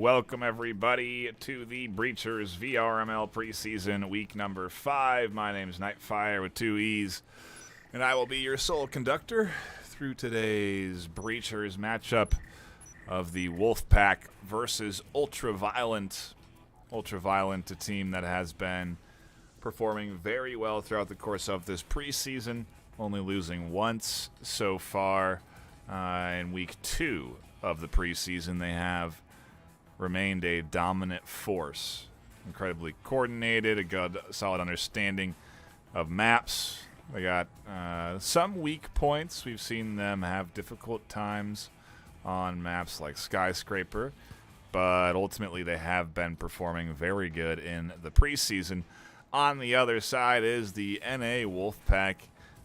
welcome everybody to the Breachers VRML preseason week number 5. My name is Nightfire with 2 E's, and I will be your sole conductor through today's Breachers matchup of the Wolfpack versus Ultraviolent. Ultraviolent, a team that has been performing very well throughout the course of this preseason, only losing once so far in week 2 of the preseason. They have remained a dominant force, incredibly coordinated, a good solid understanding of maps. They got some weak points. We've seen them have difficult times on maps like Skyscraper, but ultimately they have been performing very good in the preseason. On the other side is the NA Wolfpack.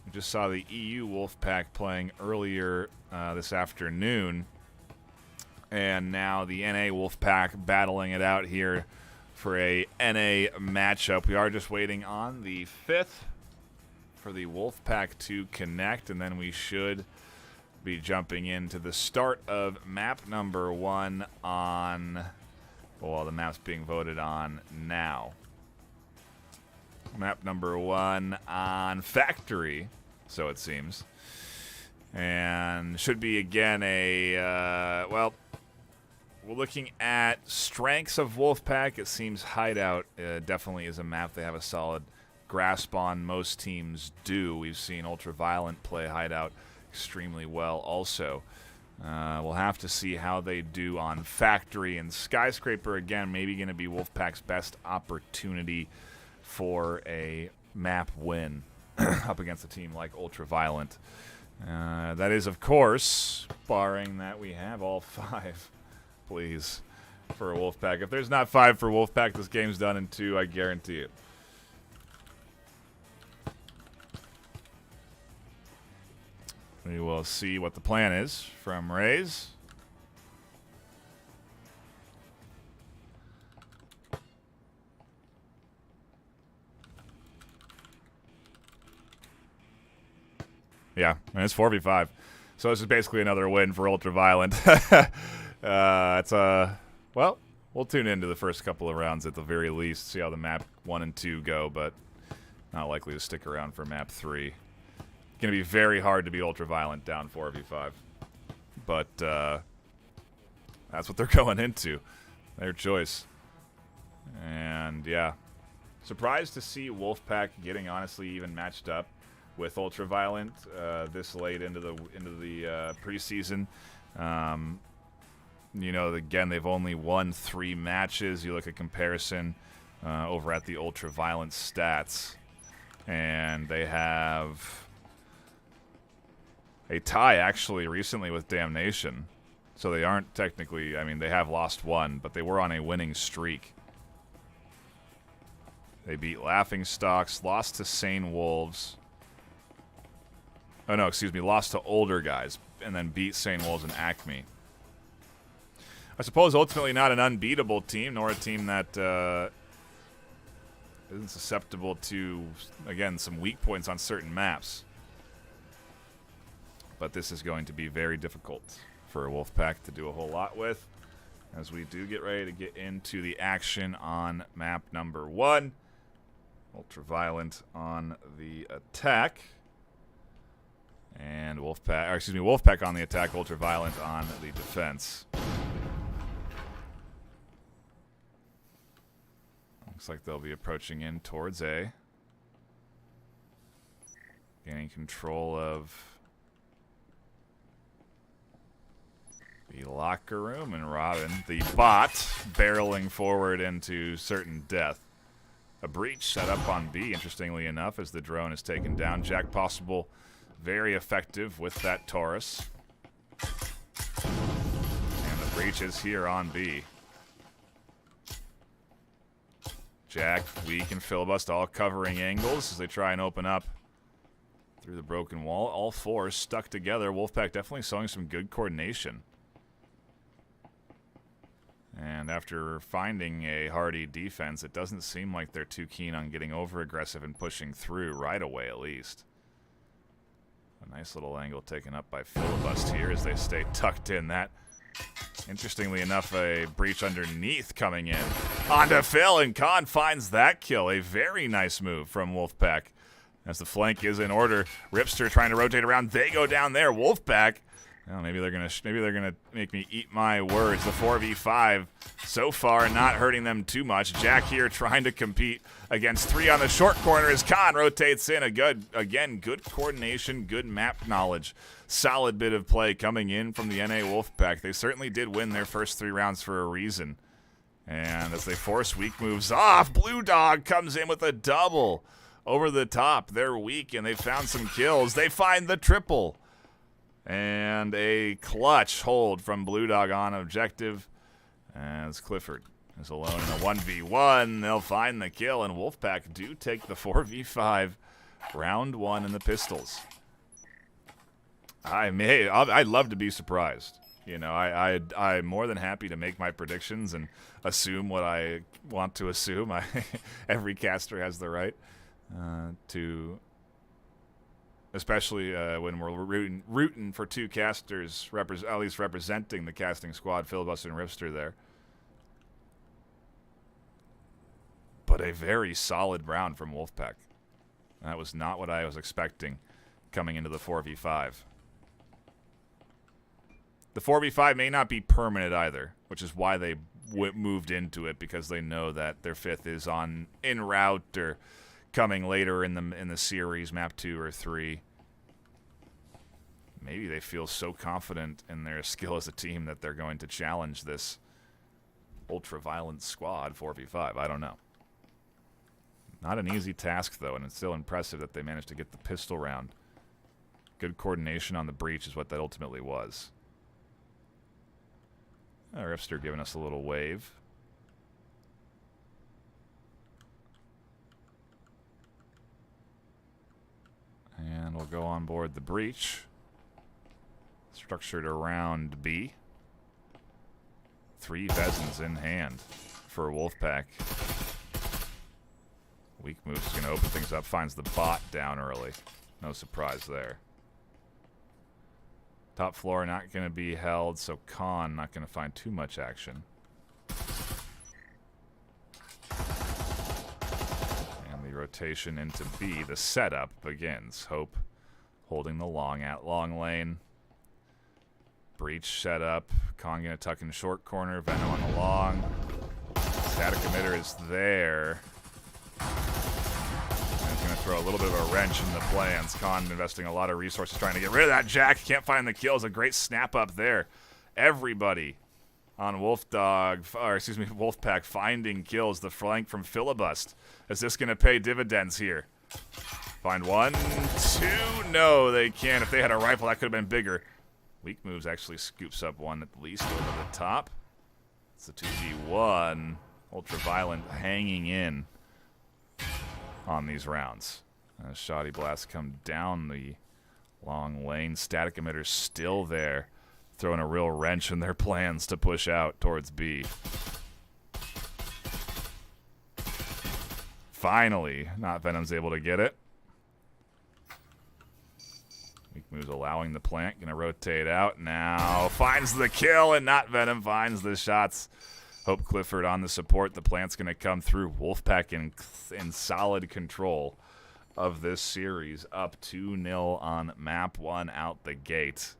We just saw the EU Wolfpack playing earlier this afternoon, and now the NA Wolfpack battling it out here for a NA matchup. We are just waiting on the 5th for the Wolfpack to connect, and then we should be jumping into the start of map number 1 on, well, the map's being voted on now. Map number 1 on Factory, so it seems. And should be, again, a, well, we're looking at strengths of Wolfpack. It seems Hideout definitely is a map they have a solid grasp on. Most teams do. We've seen Ultraviolent play Hideout extremely well also. We'll have to see how they do on Factory. And Skyscraper, again, maybe going to be Wolfpack's best opportunity for a map win up against a team like Ultraviolent. That is, of course, barring that we have all 5, please, for a Wolfpack. If there's not 5 for Wolfpack, this game's done in 2, I guarantee it. We will see what the plan is from Rays. Yeah, and it's 4v5. So this is basically another win for Ultraviolent. Well, we'll tune into the first couple of rounds at the very least, see how the map 1 and 2 go, but not likely to stick around for map 3. Going to be very hard to beat Ultraviolent down 4v5. But that's what they're going into. Their choice. And yeah, surprised to see Wolfpack getting honestly even matched up with Ultraviolent this late into the preseason. You know, again, they've only won 3 matches. You look at comparison over at the Ultraviolent stats, and they have a tie actually recently with Damnation. So they aren't technically, I mean, they have lost 1, but they were on a winning streak. They beat Laughingstocks, lost to Sane Wolves. Oh, no, excuse me, lost to Older Guys, and then beat Sane Wolves and Acme. I suppose ultimately not an unbeatable team, nor a team that isn't susceptible to, again, some weak points on certain maps. But this is going to be very difficult for a Wolfpack to do a whole lot with, as we do get ready to get into the action on map number 1. Ultraviolent on the attack. And Wolfpack on the attack, Ultraviolent on the defense. Looks like they'll be approaching in towards A. Gaining control of the locker room, and Robin, the bot, barreling forward into certain death. A breach set up on B, interestingly enough, as the drone is taken down. Jack Possible very effective with that Taurus. And the breach is here on B. Jack, Weak, and Filibust all covering angles as they try and open up through the broken wall. All 4 stuck together. Wolfpack definitely showing some good coordination. And after finding a hardy defense, it doesn't seem like they're too keen on getting over-aggressive and pushing through right away, at least. A nice little angle taken up by Filibust here as they stay tucked in. That Interestingly enough, a breach underneath coming in. Onto Phil, and Khan finds that kill. A very nice move from Wolfpack. As the flank is in order, Ripster trying to rotate around. They go down there. Wolfpack. Well, maybe they're gonna make me eat my words. The 4v5 so far not hurting them too much. Jack here trying to compete against 3 on the short corner as Khan rotates in. Good coordination, good map knowledge. Solid bit of play coming in from the NA Wolfpack. They certainly did win their first 3 rounds for a reason. And as they force weak moves off, Blue Dog comes in with a double. Over the top, they're weak, and they found some kills. They find the triple. And a clutch hold from Blue Dog on objective. As Clifford is alone in a 1v1. They'll find the kill, and Wolfpack do take the 4v5 round 1 in the pistols. I'd love to be surprised. You know, I'm more than happy to make my predictions and assume what I want to assume. Every caster has the right. To, especially when we're rooting for 2 casters, at least representing the casting squad, Filibuster and Ripster there. But a very solid round from Wolfpack. That was not what I was expecting coming into the 4v5. The 4v5 may not be permanent either, which is why they moved into it, because they know that their 5th is en route or coming later in the series, map 2 or 3. Maybe they feel so confident in their skill as a team that they're going to challenge this ultra-violent squad 4v5. I don't know. Not an easy task, though, and it's still impressive that they managed to get the pistol round. Good coordination on the breach is what that ultimately was. Ripster giving us a little wave. And we'll go on board the breach. Structured around B. 3 Vezins in hand for Wolfpack. Weak moves is going to open things up. Finds the bot down early. No surprise there. Top floor not going to be held, so Khan not going to find too much action. Rotation into B. The setup begins. Hope holding the long lane. Breach set up. Kong gonna tuck in short corner. Venom on the long. Static emitter is there. And it's gonna throw a little bit of a wrench in the plans. Khan investing a lot of resources trying to get rid of that Jack. Can't find the kills. A great snap up there. Everybody on Wolfpack finding kills. The flank from Filibust. Is this going to pay dividends here? Find 1, 2. No, they can't. If they had a rifle, that could have been bigger. Weak moves actually scoops up 1 at least over the top. It's a 2v1. Ultraviolent hanging in on these rounds. Shoddy blasts come down the long lane. Static emitter's still there. Throwing a real wrench in their plans to push out towards B. Finally, not Venom's able to get it. Weak moves allowing the plant. Gonna rotate out now. Finds the kill, and not Venom finds the shots. Hope Clifford on the support. The plant's gonna come through. Wolfpack in solid control of this series. Up 2-0 on map 1 out the gate.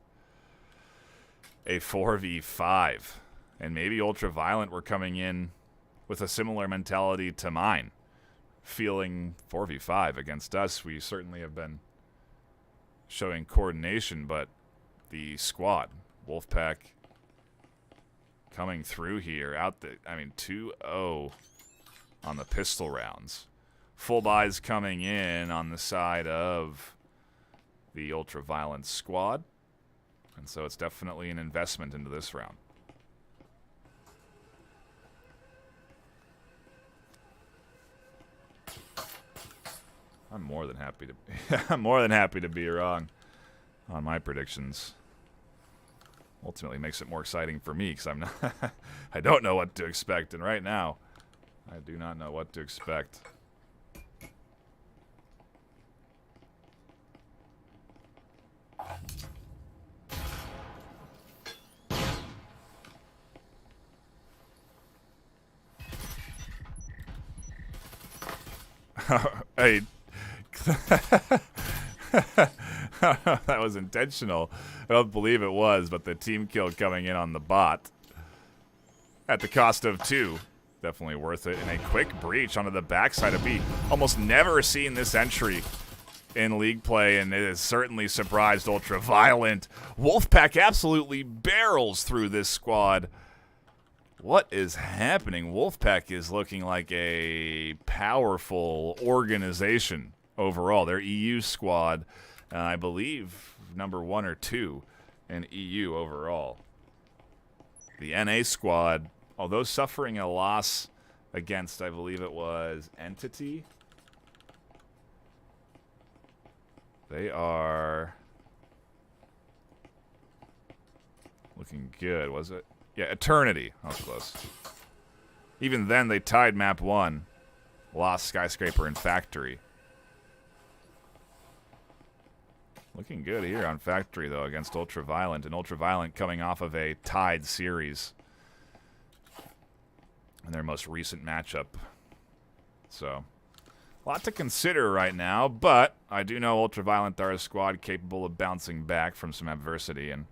A 4v5. And maybe Ultraviolent were coming in with a similar mentality to mine. Feeling 4v5 against us. We certainly have been showing coordination, but the squad, Wolfpack, coming through here. 2-0 on the pistol rounds. Full buys coming in on the side of the Ultraviolent squad. And so it's definitely an investment into this round. I'm more than happy to be wrong on my predictions. Ultimately makes it more exciting for me because I don't know what to expect, and right now I do not know what to expect. Hey. That was intentional. I don't believe it was, but the team kill coming in on the bot at the cost of 2. Definitely worth it. And a quick breach onto the backside of B. Almost never seen this entry in league play, and it has certainly surprised Ultraviolent. Wolfpack absolutely barrels through this squad. What is happening? Wolfpack is looking like a powerful organization overall. Their EU squad, I believe, number 1 or 2 in EU overall. The NA squad, although suffering a loss against, I believe it was Entity, they are looking good, was it? Yeah, Eternity. That was close. Even then, they tied map 1. Lost Skyscraper and Factory. Looking good here on Factory, though, against Ultraviolent. And Ultraviolent coming off of a tied series in their most recent matchup. So, a lot to consider right now, but I do know Ultraviolent are a squad capable of bouncing back from some adversity, and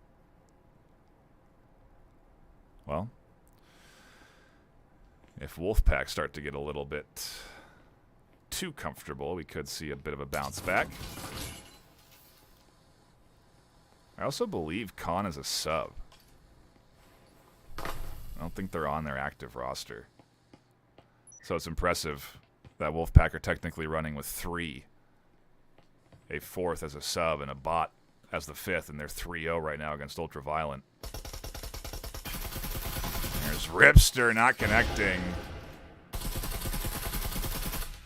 well, if Wolfpack start to get a little bit too comfortable, we could see a bit of a bounce back. I also believe Khan is a sub. I don't think they're on their active roster. So it's impressive that Wolfpack are technically running with 3. A 4th as a sub and a bot as the 5th, and they're 3-0 right now against Ultraviolent. There's Ripster not connecting.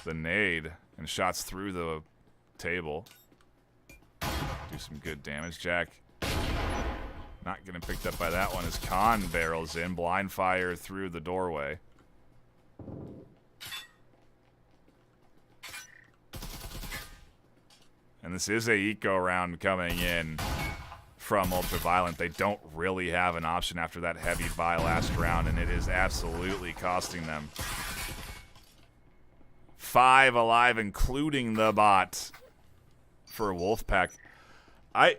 The nade and shots through the table. Do some good damage. Jack not getting picked up by that one as Khan barrels in. Blind fire through the doorway. And this is a eco round coming in from Ultraviolent. They don't really have an option after that heavy buy last round, and it is absolutely costing them. 5 alive, including the bot for Wolfpack. I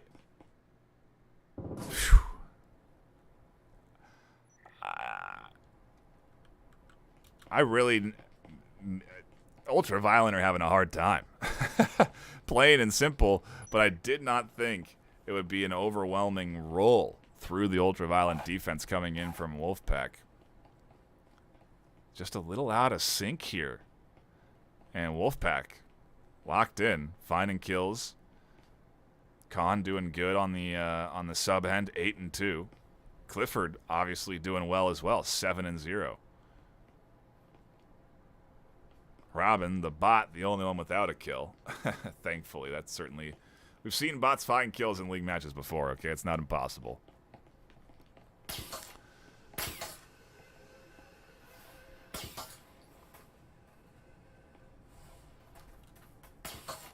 really... Ultraviolent are having a hard time. Plain and simple, but I did not think it would be an overwhelming roll through the Ultraviolent defense coming in from Wolfpack. Just a little out of sync here. And Wolfpack locked in, finding kills. Khan doing good on the sub end, 8-2. Clifford obviously doing well as well, 7-0. Robin, the bot, the only one without a kill. Thankfully, that's certainly... We've seen bots find kills in league matches before, okay? It's not impossible.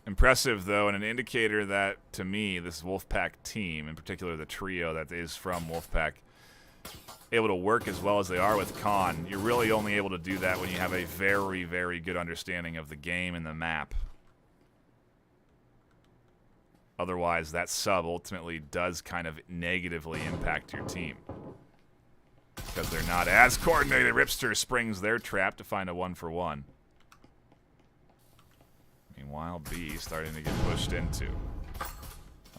Impressive, though, and an indicator that, to me, this Wolfpack team, in particular the trio that is from Wolfpack, able to work as well as they are with Khan. You're really only able to do that when you have a very, very good understanding of the game and the map. Otherwise, that sub ultimately does kind of negatively impact your team. Because they're not as coordinated. Ripster springs their trap to find a 1-for-1. Meanwhile, B starting to get pushed into.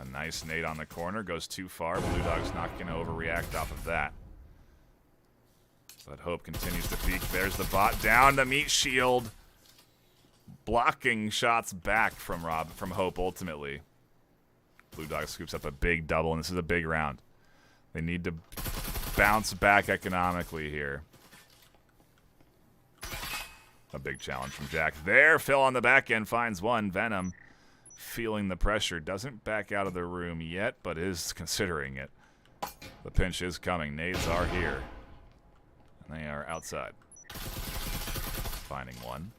A nice nade on the corner. Goes too far. Blue Dog's not going to overreact off of that. But Hope continues to peek. There's the bot down to meet shield. Blocking shots back from Hope ultimately. Blue Dog scoops up a big double, and this is a big round. They need to bounce back economically here. A big challenge from Jack there. Phil on the back end finds one. Venom feeling the pressure. Doesn't back out of the room yet, but is considering it. The pinch is coming. Nades are here. And they are outside. Finding one.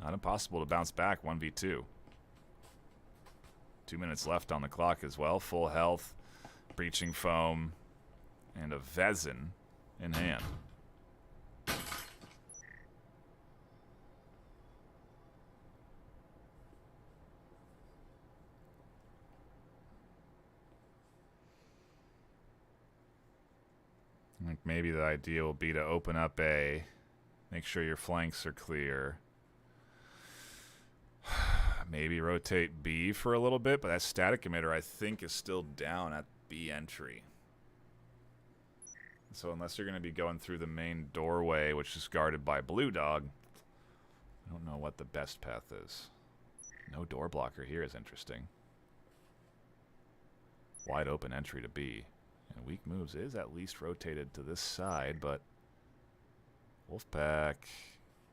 Not impossible to bounce back. 1v2. 2 minutes left on the clock as well. Full health. Breaching foam. And a Vezin in hand. Like maybe the idea will be to open up A, make sure your flanks are clear. Maybe rotate B for a little bit, but that static emitter I think is still down at B entry. So unless you're going to be going through the main doorway, which is guarded by Blue Dog, I don't know what the best path is. No door blocker here is interesting. Wide open entry to B. And weak moves is at least rotated to this side, but Wolfpack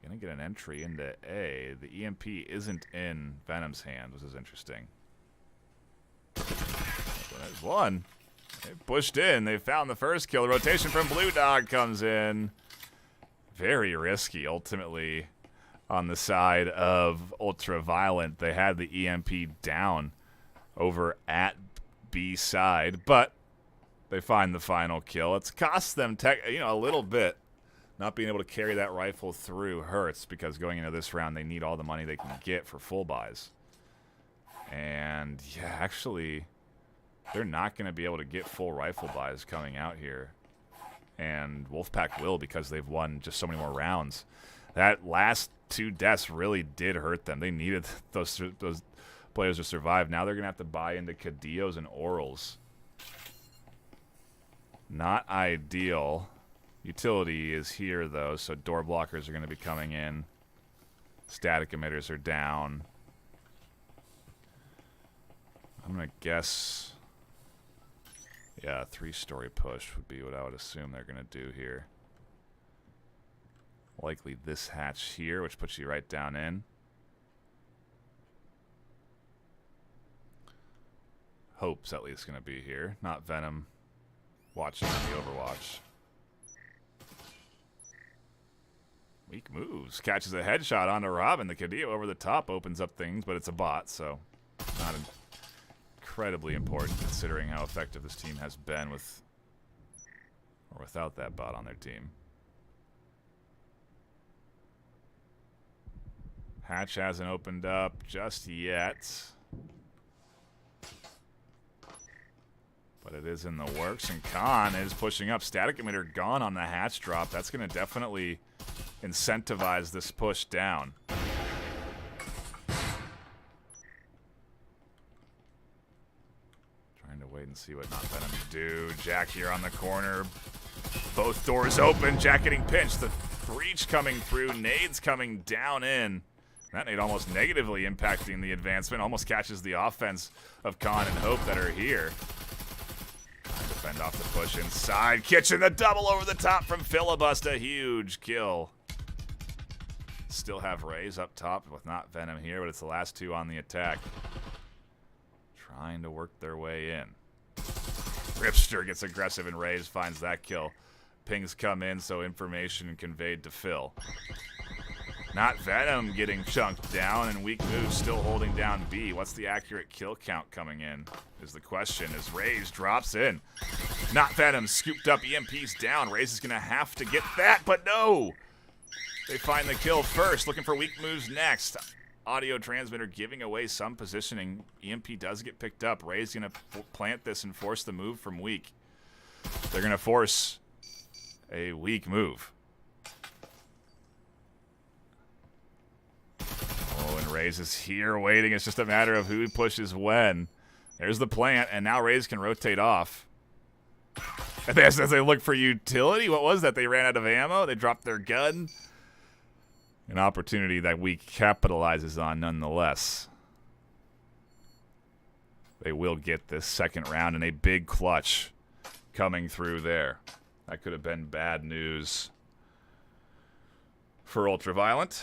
gonna get an entry into A. The EMP isn't in Venom's hand, which is interesting. There's one. They pushed in. They found the first kill. The rotation from Blue Dog comes in. Very risky, ultimately, on the side of Ultraviolent. They had the EMP down over at B side, but they find the final kill. It's cost them a little bit. Not being able to carry that rifle through hurts, because going into this round they need all the money they can get for full buys. And yeah, actually, they're not going to be able to get full rifle buys coming out here. And Wolfpack will, because they've won just so many more rounds. That last 2 deaths really did hurt them. They needed those players to survive. Now they're going to have to buy into Cadillos and Orals. Not ideal. Utility is here, though, so door blockers are going to be coming in. Static emitters are down. I'm going to guess... yeah, a 3-story push would be what I would assume they're going to do here. Likely this hatch here, which puts you right down in. Hope's at least going to be here, not Venom watching on the Overwatch. Weak moves. Catches a headshot onto Robin. The Cadillo over the top opens up things, but it's a bot, so not incredibly important considering how effective this team has been with or without that bot on their team. Hatch hasn't opened up just yet, but it is in the works, and Khan is pushing up. Static emitter gone on the hatch drop. That's going to definitely incentivize this push down. Trying to wait and see what Not Venom do. Jack here on the corner. Both doors open. Jack getting pinched. The breach coming through. Nades coming down in. That nade almost negatively impacting the advancement. Almost catches the offense of Khan and Hope that are here. Trying to fend off the push inside. Kitchen, the double over the top from Filibuster. Huge kill. Still have Rays up top with Not Venom here, but it's the last 2 on the attack. Trying to work their way in. Ripster gets aggressive and Rays finds that kill. Pings come in, so information conveyed to Phil. Not Venom getting chunked down, and weak moves still holding down B. What's the accurate kill count coming in is the question, as Rays drops in. Not Venom scooped up, EMP's down. Rays is going to have to get that, but no! They find the kill first, looking for weak moves next. Audio transmitter giving away some positioning. EMP does get picked up. Ray's going to plant this and force the move from weak. They're going to force a weak move. Oh, and Rays is here waiting. It's just a matter of who pushes when. There's the plant, and now Rays can rotate off. And as they look for utility, what was that? They ran out of ammo? They dropped their gun? An opportunity that Weak capitalizes on nonetheless. They will get this second round in a big clutch coming through there. That could have been bad news for Ultraviolent.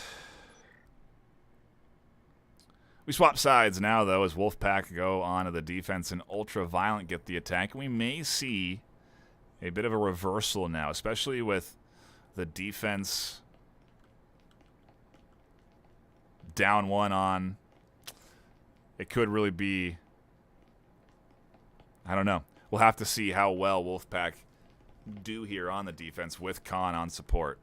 We swap sides now, though, as Wolfpack go on to the defense and Ultraviolent get the attack. We may see a bit of a reversal now, especially with the defense down 1 on. It could really be, I don't know. We'll have to see how well Wolfpack do here on the defense with Khan on support.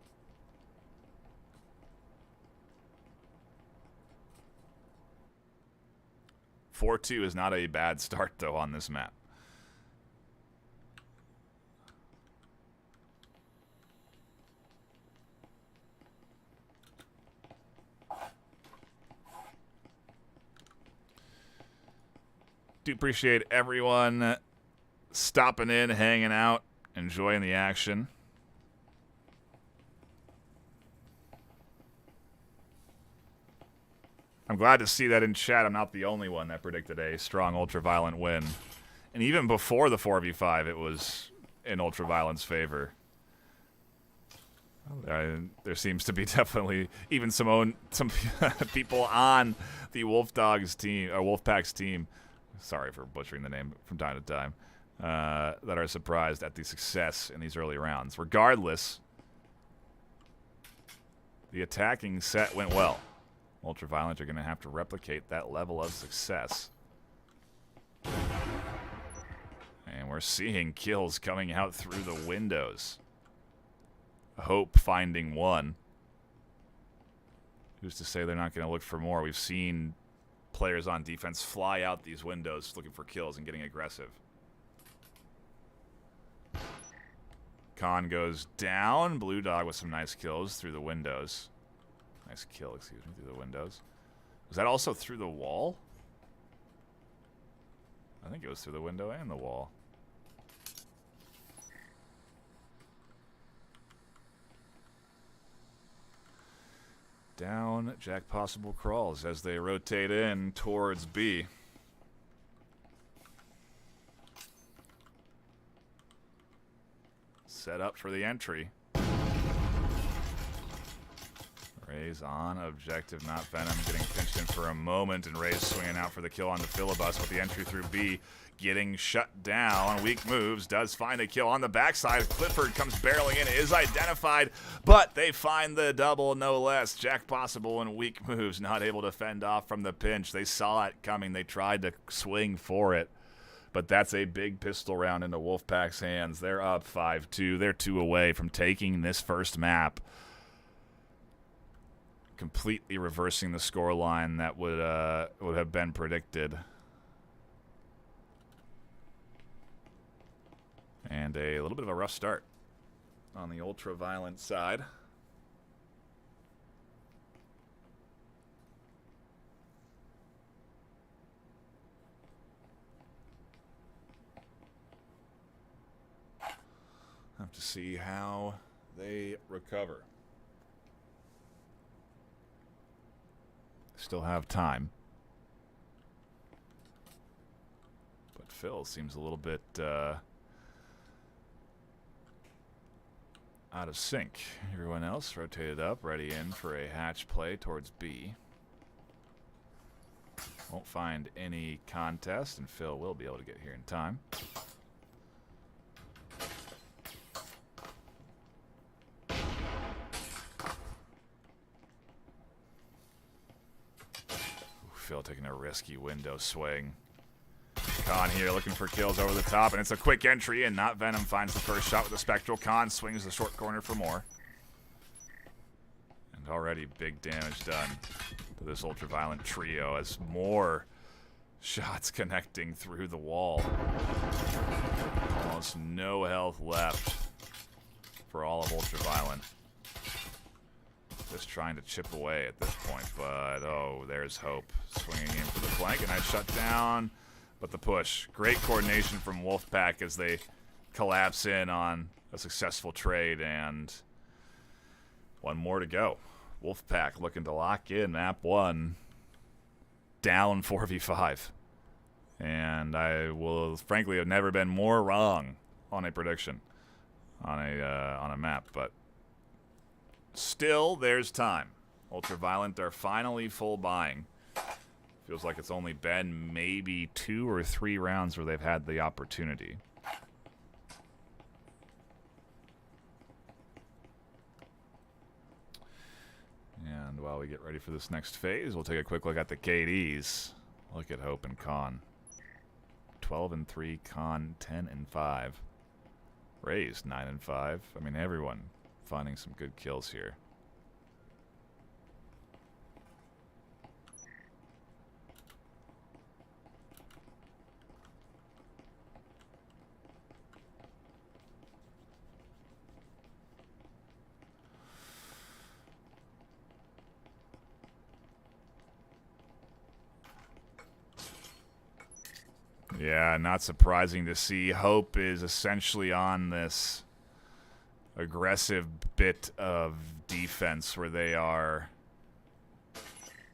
(4-2) is not a bad start, though, on this map. Do appreciate everyone stopping in, hanging out, enjoying the action. I'm glad to see that in chat. I'm not the only one that predicted a strong Ultraviolent win. And even before the 4v5, it was in Ultraviolent's favor. There seems to be definitely even some people on the Wolfpack's team. Sorry for butchering the name from time to time. That are surprised at the success in these early rounds. Regardless, the attacking set went well. Ultraviolent are going to have to replicate that level of success. And we're seeing kills coming out through the windows. Hope finding one. Who's to say they're not going to look for more? We've seen players on defense fly out these windows looking for kills and getting aggressive. Khan goes down. Blue Dog with some nice kills through the windows. Nice kill, excuse me, through the windows. Was that also through the wall? I think it was through the window and the wall. Down Jack Possible crawls as they rotate in towards B. Set up for the entry. Ray's on objective, not Venom, getting pinched in for a moment, and Ray's swinging out for the kill on the Filibus with the entry through B, getting shut down. Weak moves, does find a kill on the backside. Clifford comes barreling in, is identified, but they find the double no less. Jack Possible and Weak moves, not able to fend off from the pinch. They saw it coming, they tried to swing for it, but that's a big pistol round into Wolfpack's hands. They're up 5-2. They're 2 away from taking this first map. Completely reversing the scoreline that would have been predicted. And a little bit of a rough start on the Ultraviolent side. Have to see how they recover. Still have time. But Phil seems a little bit out of sync. Everyone else rotated up, ready in for a hatch play towards B. Won't find any contest, and Phil will be able to get here in time. Phil taking a risky window swing. Khan here looking for kills over the top, and it's a quick entry, and not Venom finds the first shot with the Spectral. Khan swings the short corner for more. And already big damage done to this Ultraviolent trio as more shots connecting through the wall. Almost no health left for all of Ultraviolent. Just trying to chip away at this point, but oh, there's Hope swinging in for the flank, and I shut down, but the push. Great coordination from Wolfpack as they collapse in on a successful trade, and one more to go. Wolfpack looking to lock in map 1, down 4v5, and I will frankly have never been more wrong on a prediction on a map, but still, there's time. Ultraviolent are finally full buying. Feels like it's only been maybe 2 or 3 rounds where they've had the opportunity. And while we get ready for this next phase, we'll take a quick look at the KDs. Look at Hope and Khan. 12-3, Khan 10-5. Raised 9-5. I mean, everyone finding some good kills here. Yeah, not surprising to see. Hope is essentially on this aggressive bit of defense where they are,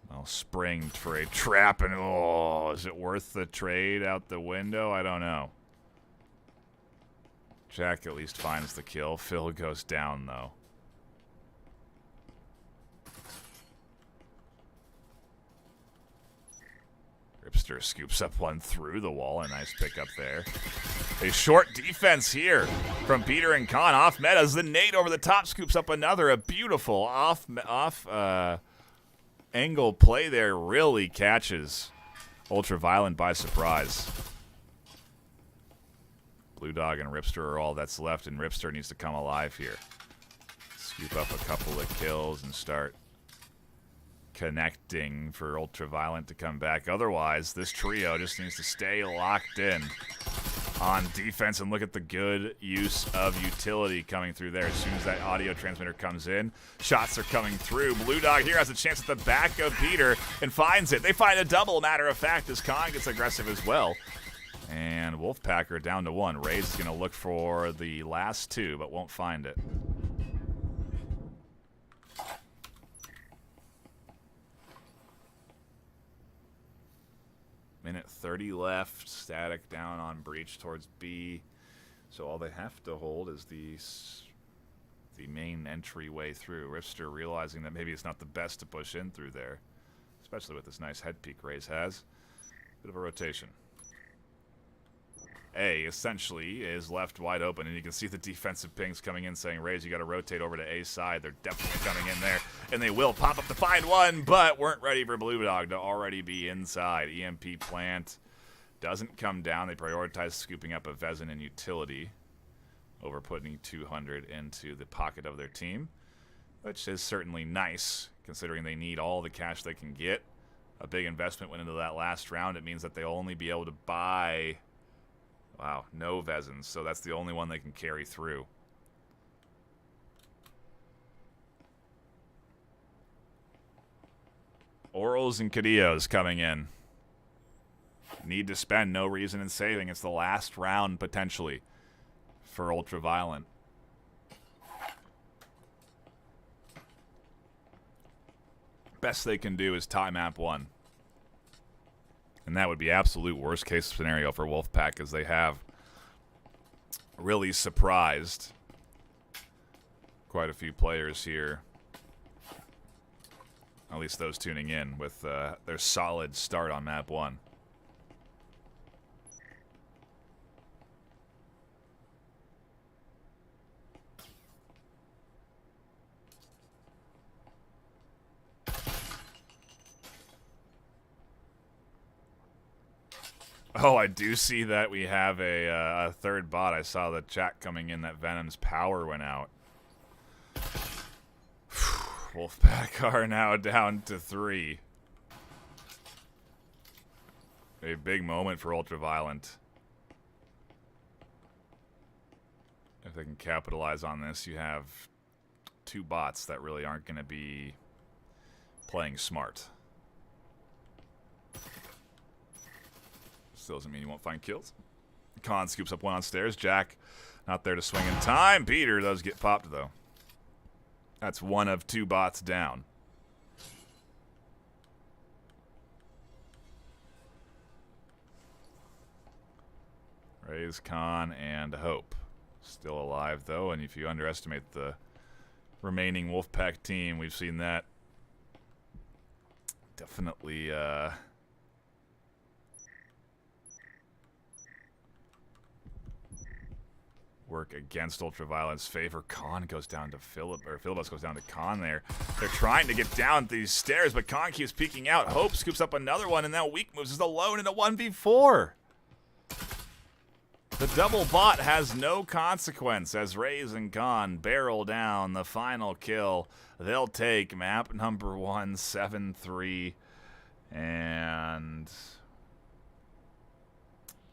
well, springed for a trap, and oh, is it worth the trade out the window? I don't know. Jack at least finds the kill. Phil goes down, though. Ripster scoops up one through the wall. A nice pickup there. A short defense here from Peter and Khan. Off metas. The nade over the top scoops up another. A beautiful off angle play there. Really catches Ultraviolent by surprise. Blue Dog and Ripster are all that's left, and Ripster needs to come alive here. Scoop up a couple of kills and start connecting for Ultraviolent to come back. Otherwise, this trio just needs to stay locked in on defense, and look at the good use of utility coming through there. As soon as that audio transmitter comes in, shots are coming through. Blue Dog here has a chance at the back of Peter and finds it. They find a double, matter of fact, as Khan gets aggressive as well. And Wolfpacker down to one. Raze is going to look for the last two, but won't find it. Minute 30 left. Static down on breach towards B. So all they have to hold is the main entryway through. Ripster realizing that maybe it's not the best to push in through there, especially with this nice head peek Raze has. Bit of a rotation. A essentially is left wide open, and you can see the defensive pings coming in saying, Raze, you got to rotate over to A side. They're definitely coming in there, and they will pop up to find one, but weren't ready for Blue Dog to already be inside. EMP plant doesn't come down. They prioritize scooping up a Vezin and utility over putting 200 into the pocket of their team, which is certainly nice considering they need all the cash they can get. A big investment went into that last round. It means that they'll only be able to buy, wow, no Vezins, so that's the only one they can carry through. Orals and Cadillos coming in. Need to spend, no reason in saving. It's the last round, potentially, for Ultraviolent. Best they can do is tie map 1. And that would be absolute worst case scenario for Wolfpack, as they have really surprised quite a few players here. At least those tuning in with their solid start on map 1. Oh, I do see that we have a third bot. I saw the chat coming in that Venom's power went out. Wolfpack are now down to 3. A big moment for Ultraviolent. If they can capitalize on this, you have 2 bots that really aren't going to be playing smart. Still doesn't mean you won't find kills. Khan scoops up one on stairs. Jack not there to swing in time. Peter does get popped, though. That's one of 2 bots down. Raze, Khan, and Hope. Still alive, though, and if you underestimate the remaining Wolfpack team, we've seen that definitely work against Ultraviolent's favor. Khan goes down to Philip, or Philibus goes down to Khan there. They're trying to get down these stairs, but Khan keeps peeking out. Hope scoops up another one, and now Weak moves is alone in a 1v4. The double bot has no consequence as Raze and Khan barrel down the final kill. They'll take map number 1, 7-3, and,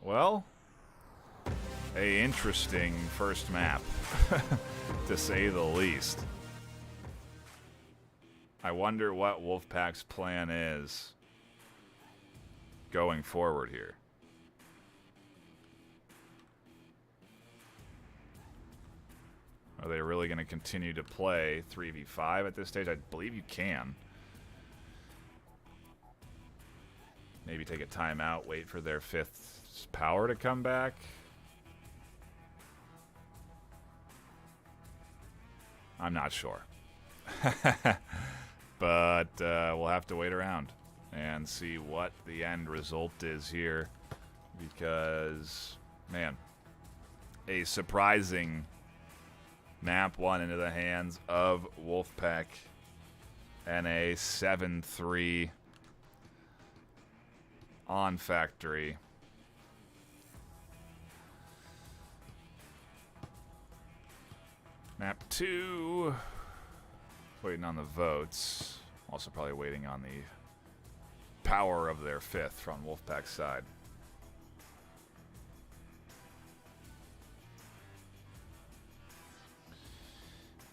well, a interesting first map, to say the least. I wonder what Wolfpack's plan is going forward here. Are they really going to continue to play 3v5 at this stage? I believe you can. Maybe take a timeout, wait for their 5th power to come back. I'm not sure. But we'll have to wait around and see what the end result is here. Because, man, a surprising map 1 into the hands of Wolfpack and a 7-3 on Factory. Map 2, waiting on the votes. Also probably waiting on the power of their 5th from Wolfpack's side.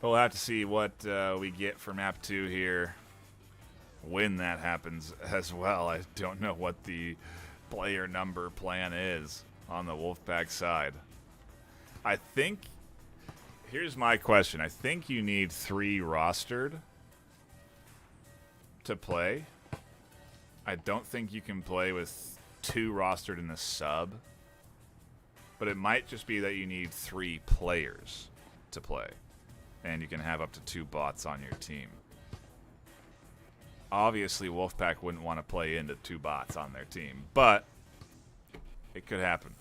But we'll have to see what we get for map 2 here when that happens as well. I don't know what the player number plan is on the Wolfpack side. I think, here's my question. I think you need 3 rostered to play. I don't think you can play with 2 rostered in the sub. But it might just be that you need 3 players to play. And you can have up to 2 bots on your team. Obviously, Wolfpack wouldn't want to play into 2 bots on their team, but it could happen.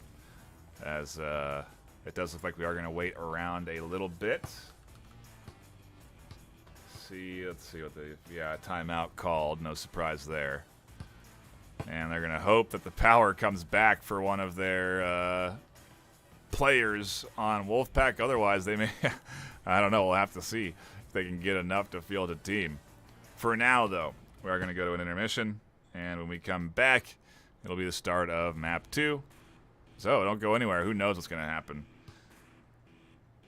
As it does look like we are going to wait around a little bit. Let's see what timeout called. No surprise there. And they're going to hope that the power comes back for one of their players on Wolfpack. Otherwise, they may... I don't know. We'll have to see if they can get enough to field a team. For now, though, we are going to go to an intermission. And when we come back, it'll be the start of map 2. So don't go anywhere. Who knows what's going to happen.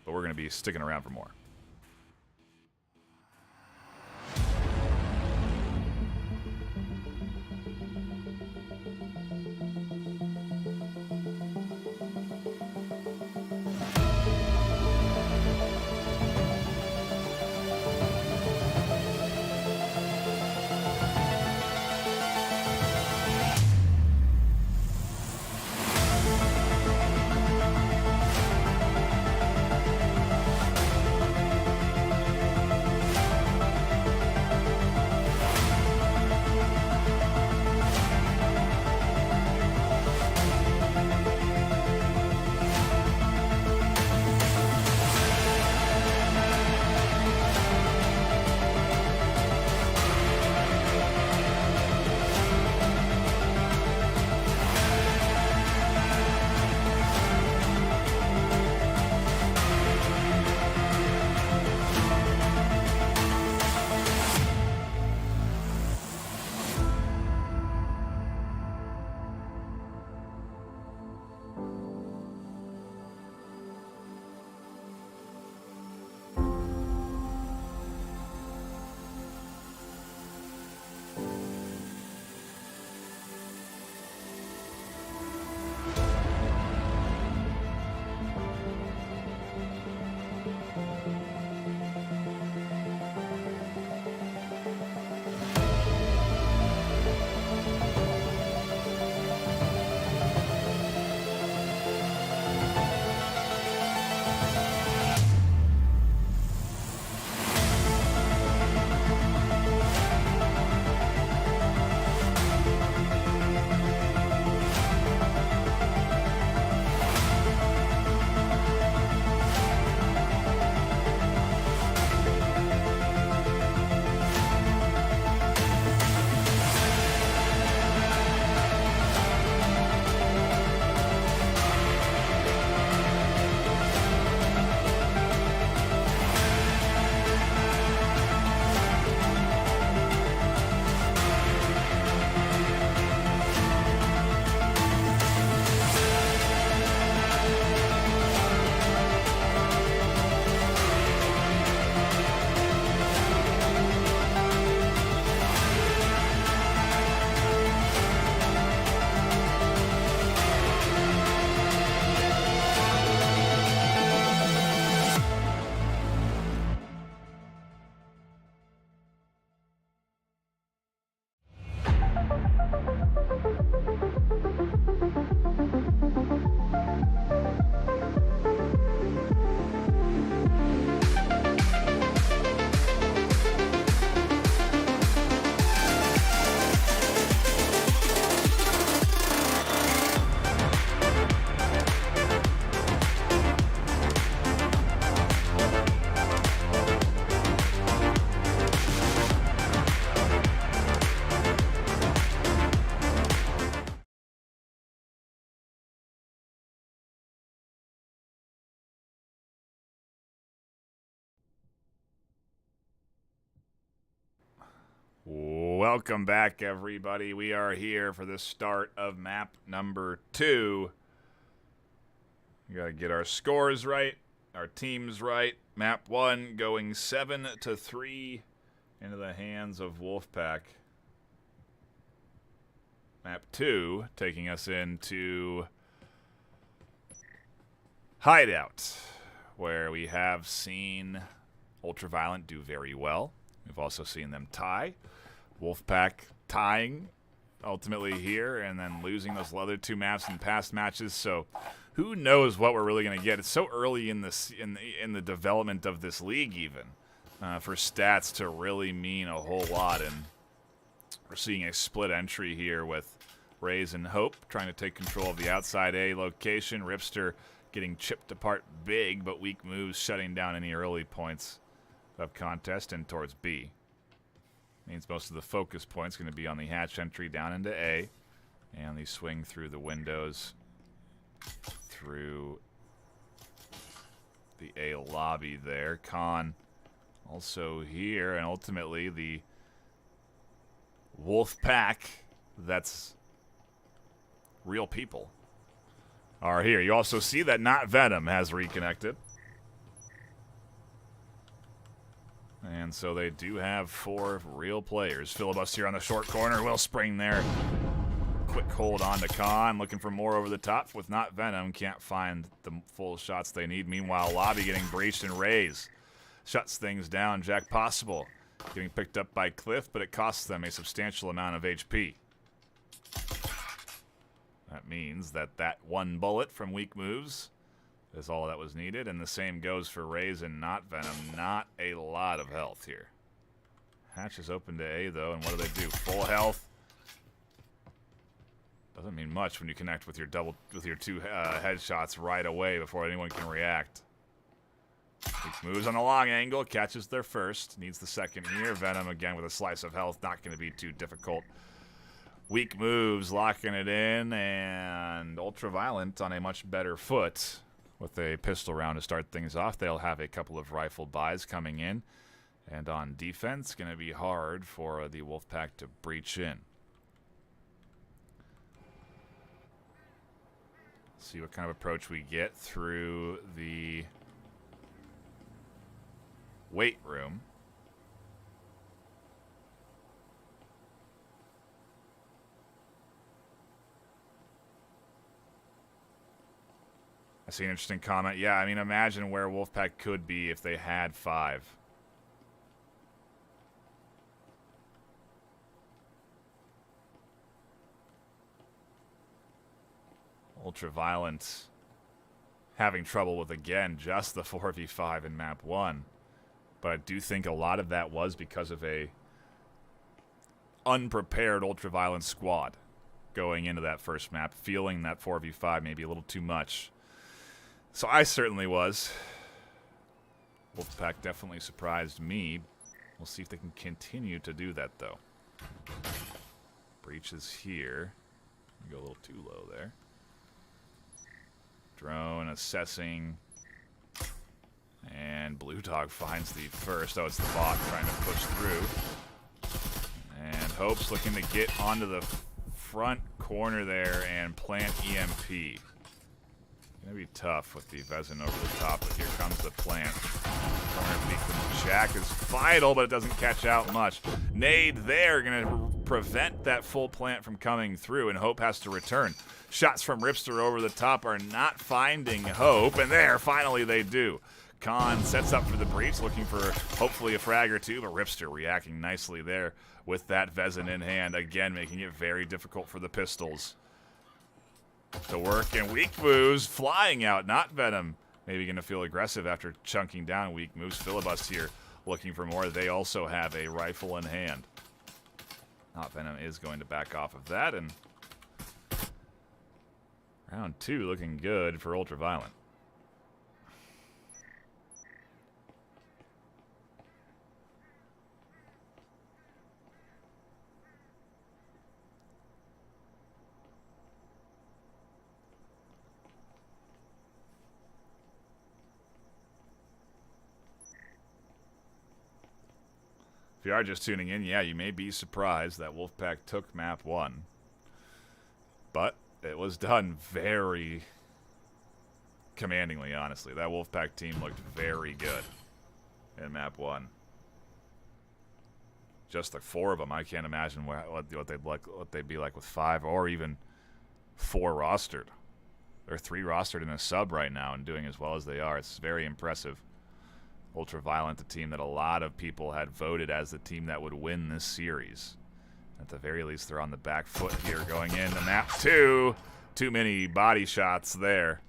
But we're going to be sticking around for more. Welcome back, everybody. We are here for the start of map number 2. We gotta get our scores right, our teams right. Map 1 going 7-3 into the hands of Wolfpack. Map 2 taking us into Hideout, where we have seen Ultraviolent do very well. We've also seen them tie. Wolfpack tying ultimately here and then losing those other 2 maps in past matches. So who knows what we're really going to get. It's so early in this in the development of this league even for stats to really mean a whole lot. And we're seeing a split entry here with Raze and Hope trying to take control of the outside A location. Ripster getting chipped apart big, but weak moves shutting down any early points of contest and towards B. Means most of the focus points going to be on the hatch entry down into A, and the swing through the windows through the A lobby there. Khan also here, and ultimately the Wolf Pack that's real people are here. You also see that Not Venom has reconnected. And so they do have 4 real players. Filibuster on the short corner. Will Spring there. Quick hold on to Khan. Looking for more over the top with Not Venom. Can't find the full shots they need. Meanwhile, Lobby getting breached and Raze shuts things down. Jack Possible getting picked up by Cliff, but it costs them a substantial amount of HP. That means that that 1 bullet from weak moves is all that was needed, and the same goes for Raze and Not Venom. Not a lot of health here. Hatch is open to A, though, and what do? Full health. Doesn't mean much when you connect with your 2 headshots right away before anyone can react. Weak moves on the long angle, catches their first, needs the second here. Venom again with a slice of health, not going to be too difficult. Weak moves, locking it in, and Ultraviolent on a much better foot. With a pistol round to start things off, they'll have a couple of rifle buys coming in. And on defense, going to be hard for the Wolfpack to breach in. See what kind of approach we get through the weight room. I see an interesting comment. Yeah, I mean, imagine where Wolfpack could be if they had 5. Ultraviolent having trouble with, again, just the 4v5 in map 1. But I do think a lot of that was because of a unprepared Ultraviolent squad going into that first map, feeling that 4v5 maybe a little too much. So I certainly was. Wolfpack definitely surprised me. We'll see if they can continue to do that, though. Breach is here. Go a little too low there. Drone assessing. And Blue Dog finds the first. Oh, it's the bot trying to push through. And Hope's looking to get onto the front corner there and plant EMP. Gonna be tough with the Vezin over the top, but here comes the plant. Corner beneath from Jack is vital, but it doesn't catch out much. Nade there, gonna prevent that full plant from coming through, and Hope has to return. Shots from Ripster over the top are not finding Hope, and there, finally they do. Khan sets up for the breach, looking for hopefully a frag or 2, but Ripster reacting nicely there with that Vezin in hand, again making it very difficult for the pistols to work. And weak moves flying out. Not Venom maybe going to feel aggressive after chunking down weak moves. Filibuster here looking for more. They also have a rifle in hand. Not Venom is going to back off of that, and round 2 looking good for Ultraviolent. If you are just tuning in, yeah, you may be surprised that Wolfpack took map 1. But it was done very commandingly, honestly. That Wolfpack team looked very good in map 1. Just the 4 of them. I can't imagine what they'd be like with 5 or even 4 rostered. They're 3 rostered in a sub right now and doing as well as they are. It's very impressive. Ultraviolent, a team that a lot of people had voted as the team that would win this series. At the very least, they're on the back foot here going into map 2. Too many body shots there.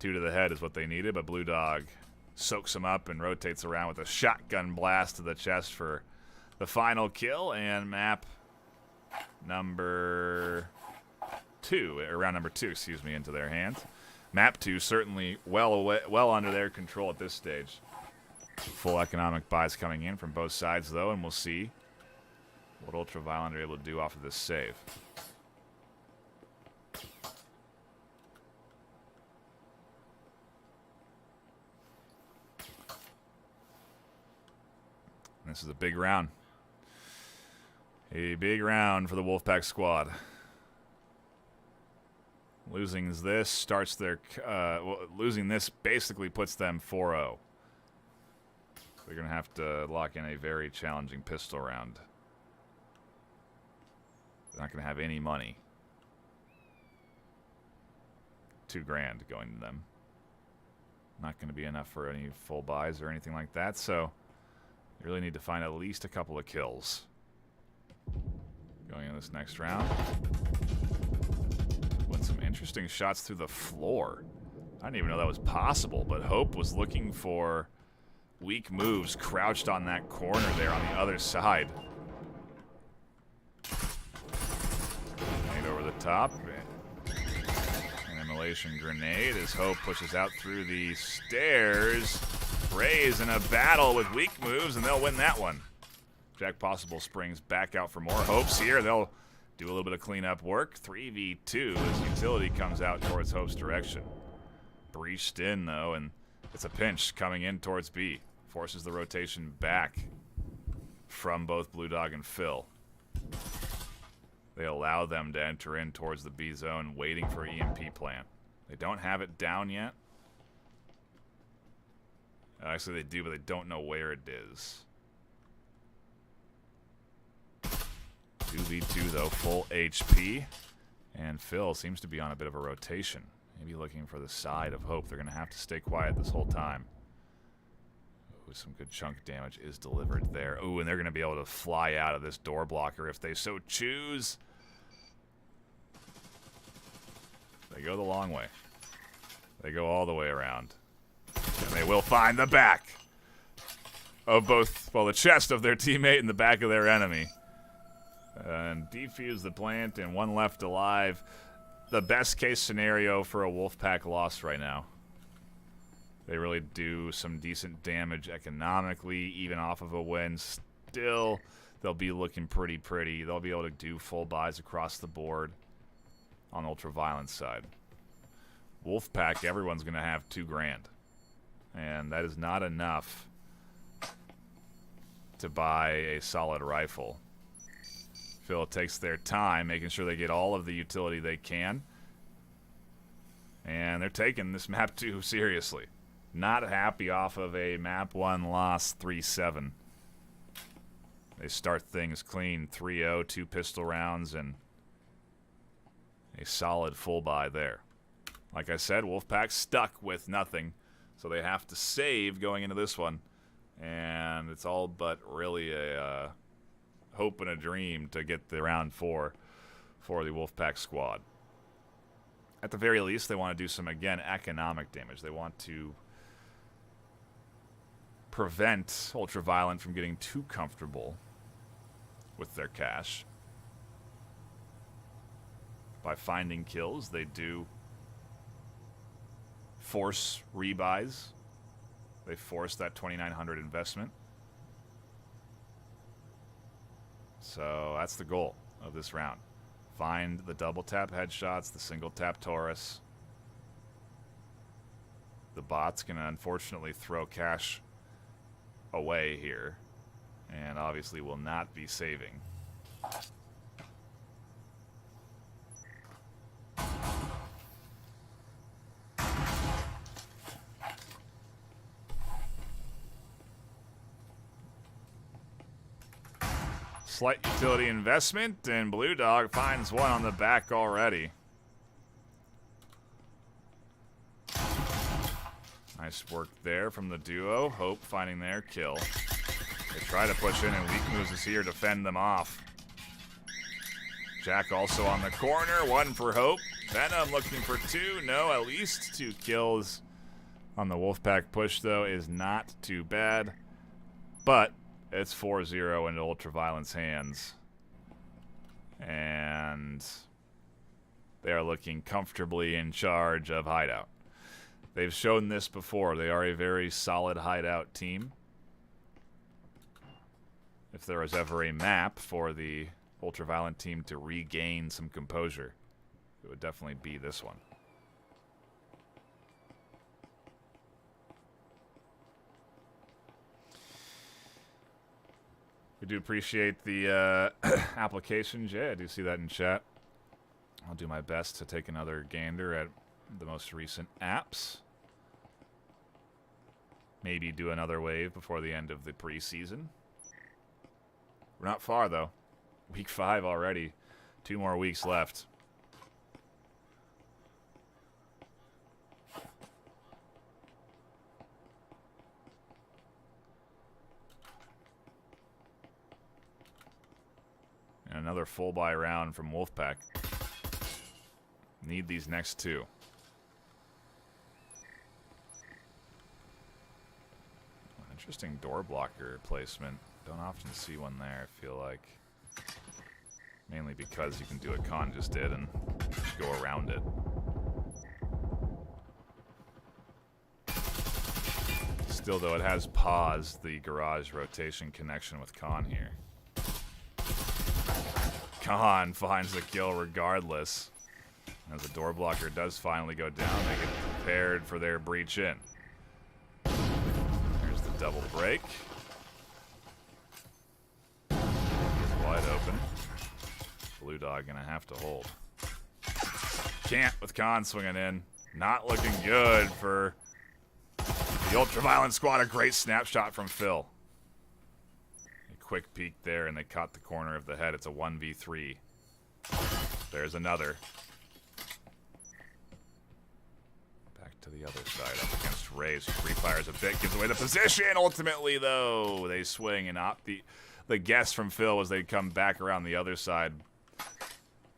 2 to the head is what they needed, but Blue Dog soaks them up and rotates around with a shotgun blast to the chest for the final kill, and map number 2, or round number 2, excuse me, into their hands. Map 2 certainly well under their control at this stage. Full economic buys coming in from both sides, though, and we'll see what Ultraviolent are able to do off of this save. This is a big round. A big round for the Wolfpack squad. Losing this starts their... losing this basically puts them 4-0. So they're going to have to lock in a very challenging pistol round. They're not going to have any money. $2 grand going to them. Not going to be enough for any full buys or anything like that, so you really need to find at least a couple of kills. Going in this next round. With some interesting shots through the floor. I didn't even know that was possible, but Hope was looking for weak moves crouched on that corner there on the other side. Grenade over the top. An immolation grenade as Hope pushes out through the stairs. Rays in a battle with weak moves, and they'll win that one. Jack Possible springs back out for more. Hope's here. They'll do a little bit of cleanup work. 3v2 as utility comes out towards Hope's direction. Breached in, though, and it's a pinch coming in towards B. Forces the rotation back from both Blue Dog and Phil. They allow them to enter in towards the B zone, waiting for EMP plant. They don't have it down yet. Actually, they do, but they don't know where it is. 2v2, though, full HP. And Phil seems to be on a bit of a rotation. Maybe looking for the side of Hope. They're going to have to stay quiet this whole time. Ooh, some good chunk damage is delivered there. Ooh, and they're going to be able to fly out of this door blocker if they so choose. They go the long way. They go all the way around. And they will find the back of both, well, the chest of their teammate and the back of their enemy. And defuse the plant, and one left alive. The best case scenario for a Wolfpack loss right now. They really do some decent damage economically, even off of a win. Still, they'll be looking pretty. They'll be able to do full buys across the board on Ultraviolent side. Wolfpack, everyone's going to have $2 grand. And that is not enough to buy a solid rifle. Phil takes their time, making sure they get all of the utility they can. And they're taking this map 2 seriously. Not happy off of a map 1 loss 3-7. They start things clean, 3-0, 2 pistol rounds, and a solid full buy there. Like I said, Wolfpack stuck with nothing, so they have to save going into this one. And it's all but really a hope and a dream to get the round 4 for the Wolfpack squad. At the very least, they want to do some, again, economic damage. They want to prevent Ultraviolent from getting too comfortable with their cash. By finding kills, they do force rebuys. They force that 2,900 investment. So that's the goal of this round. Find the double tap headshots, the single tap Taurus. The bot's going to unfortunately throw cash away here. and obviously will not be saving. Slight utility investment, and Blue Dog finds one on the back already. Nice work there from the duo. Hope finding their kill. They try to push in, and Weak Moves is here to fend them off. Jack also on the corner. One for Hope. Venom looking for two. No, at least 2 kills on the Wolfpack push, though, is not too bad. But it's 4-0 into Ultraviolent's hands. And they are looking comfortably in charge of Hideout. They've shown this before. They are a very solid Hideout team. If there was ever a map for the Ultraviolent team to regain some composure, it would definitely be this one. We do appreciate the application, Jay. I do see that in chat. I'll do my best to take another gander at the most recent apps. Maybe do another wave before the end of the preseason. We're not far, though. Week 5 already. 2 more weeks left. And another full buy round from Wolfpack. Need these next 2. Interesting door blocker placement. Don't often see one there, I feel like. Mainly because you can do what Khan just did and go around it. Still, though, it has paused the garage rotation connection with Khan here. Khan finds the kill regardless. As the door blocker does finally go down, they get prepared for their breach in. There's the double break. Wide open. Blue Dog gonna have to hold. Can't with Khan swinging in. Not looking good for the Ultraviolent squad. A great snapshot from Phil. A quick peek there, and they caught the corner of the head. It's a 1v3. There's another. Back to the other side, up against Rays, who pre-fires a bit, gives away the position. Ultimately, though, they swing and opt the guess from Phil was they'd come back around the other side.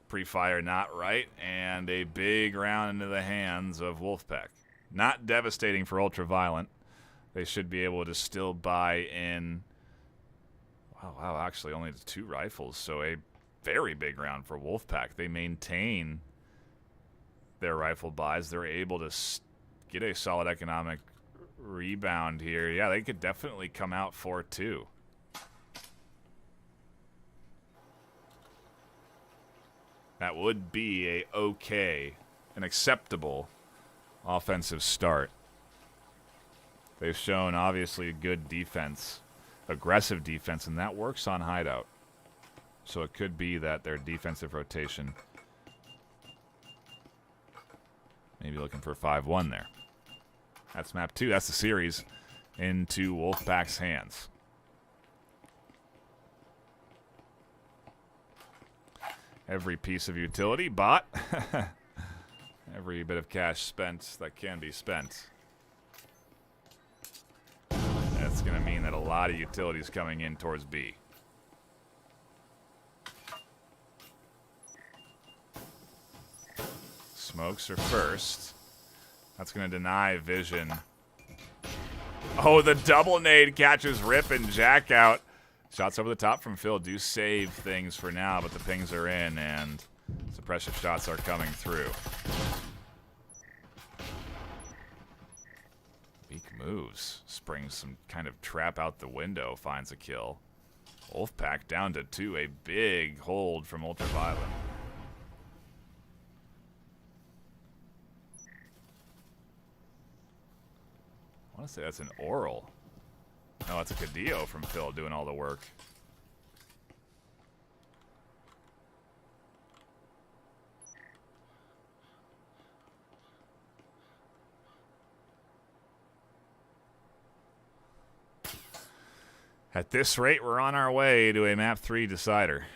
Pre-fire not right, and a big round into the hands of Wolfpack. Not devastating for Ultraviolent. They should be able to still buy in. Wow, actually only 2 rifles, so a very big round for Wolfpack. They maintain their rifle buys. They're able to get a solid economic rebound here. Yeah, they could definitely come out 4-2. That would be an acceptable offensive start. They've shown, obviously, good defense, aggressive defense, and that works on Hideout. So it could be that their defensive rotation, maybe looking for 5-1 there. That's map 2. That's the series into Wolfpack's hands. Every piece of utility bought. Every bit of cash spent that can be spent. That's going to mean that a lot of utilities coming in towards B. Smokes are first. That's going to deny vision. Oh, the double nade catches Rip and Jack out. Shots over the top from Phil do save things for now, but the pings are in, and suppressive shots are coming through. Weak moves. Springs some kind of trap out the window, finds a kill. Wolfpack down to 2, a big hold from Ultraviolent. I want to say that's an oral. Oh, that's a Cadillo from Phil doing all the work. At this rate, we're on our way to a map 3 decider.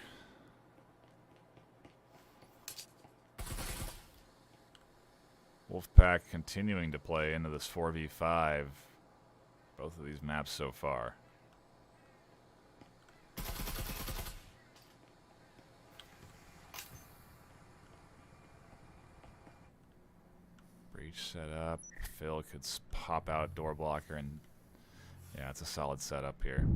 Wolfpack continuing to play into this 4v5. Both of these maps so far. Breach set up. Phil could pop out door blocker, and yeah, it's a solid setup here.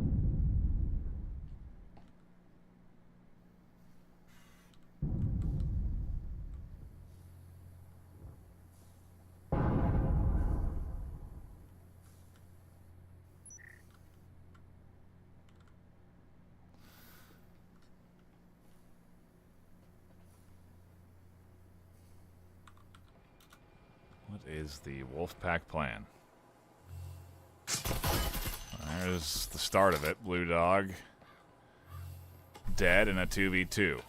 What is the Wolfpack plan? There's the start of it. Blue Dog dead in a 2v2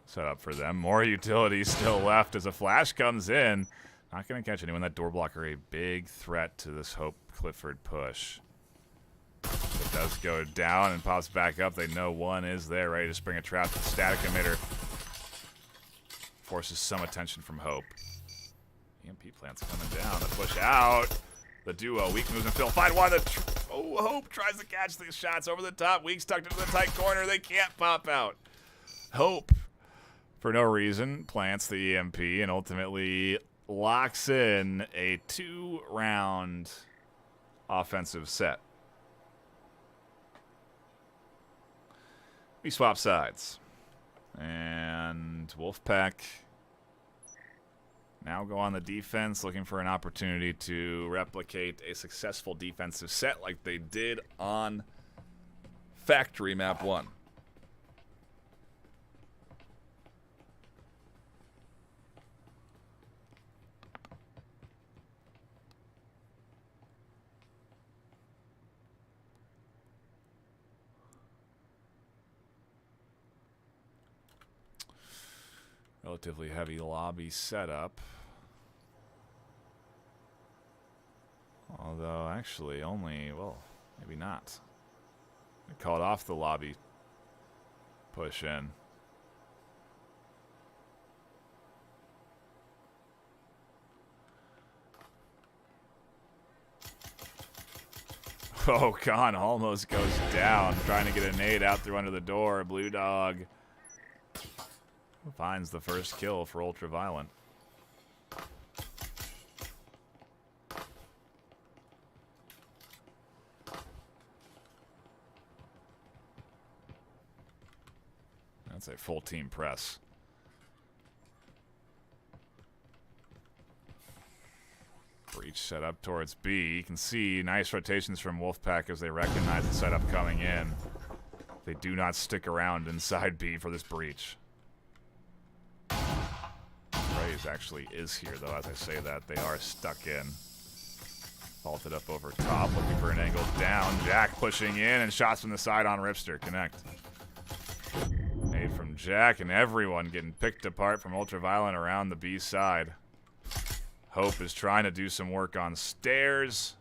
set up for them. More utilities still left as a flash comes in. Not going to catch anyone. That door blocker a big threat to this Hope Clifford push. It does go down and pops back up. They know one is there, ready to spring a trap. The static emitter forces some attention from Hope. EMP plant's coming down. The push out. The duo. Weak moves and Phil. Find one. Hope tries to catch these shots over the top. Weak's tucked into the tight corner. They can't pop out. Hope, for no reason, plants the EMP and ultimately locks in a 2-round offensive set. We swap sides. And Wolfpack now go on the defense, looking for an opportunity to replicate a successful defensive set like they did on Factory Map 1. Relatively heavy lobby setup. Although, actually, only, well, maybe not. They called off the lobby push in. Oh, Khan almost goes down, trying to get a nade out through under the door. Blue Dog finds the first kill for Ultraviolent. That's a full team press. Breach set up towards B. You can see nice rotations from Wolfpack as they recognize the setup coming in. They do not stick around inside B for this breach. Raze actually is here, though. As I say that, they are stuck in. Vaulted up over top, looking for an angle down. Jack pushing in, and shots from the side on Ripster. Connect. Nade from Jack, and everyone getting picked apart from Ultraviolent around the B side. Hope is trying to do some work on stairs,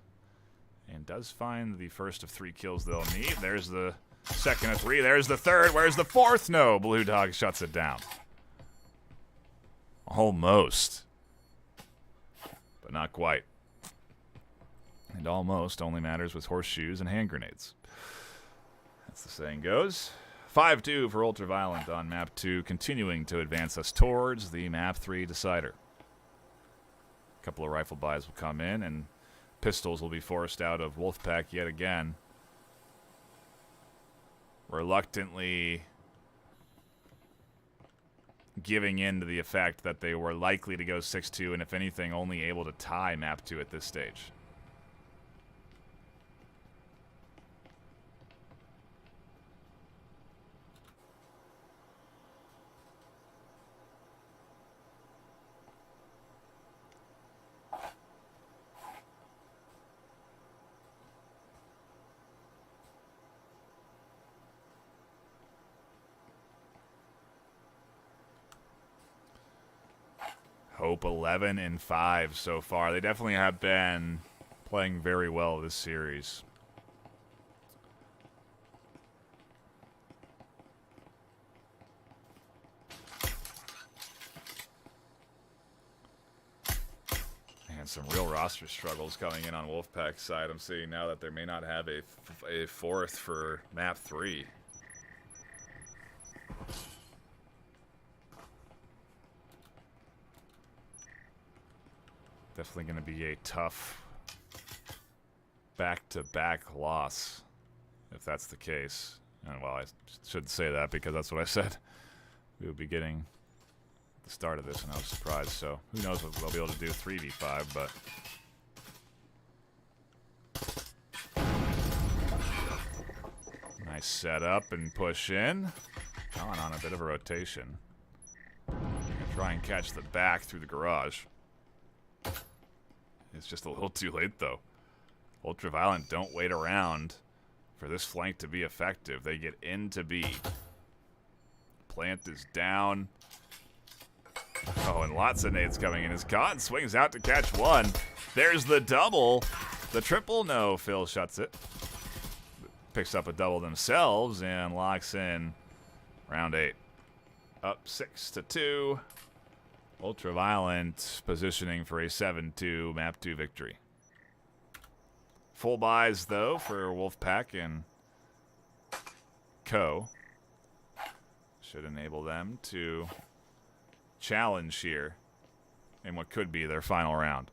and does find the first of 3 kills they'll need. There's the second of 3. There's the third. Where's the fourth? No, Blue Dog shuts it down. Almost. But not quite. And almost only matters with horseshoes and hand grenades. That's the saying goes. 5-2 for Ultraviolent on map 2, continuing to advance us towards the map 3 decider. A couple of rifle buys will come in, and pistols will be forced out of Wolfpack yet again. Reluctantly giving in to the effect that they were likely to go 6-2, and if anything, only able to tie map 2 at this stage. Hope 11-5 so far. They definitely have been playing very well this series. And some real roster struggles coming in on Wolfpack's side. I'm seeing now that they may not have a fourth for map 3. Definitely going to be a tough back-to-back loss, if that's the case. And, well, I shouldn't say that because that's what I said we would be getting at the start of this, and I was surprised. So who knows what we'll be able to do 3v5, but... Nice setup and push in. On a bit of a rotation. Try and catch the back through the garage. It's just a little too late, though. Ultraviolent don't wait around for this flank to be effective. They get into B. Plant is down. Oh, and lots of nades coming in as Khan swings out to catch one. There's the double. The triple, no, Phil shuts it. Picks up a double themselves and locks in round 8. Up 6-2. Ultraviolent positioning for a 7-2 map 2 victory. Full buys, though, for Wolfpack and Co. Should enable them to challenge here in what could be their final round.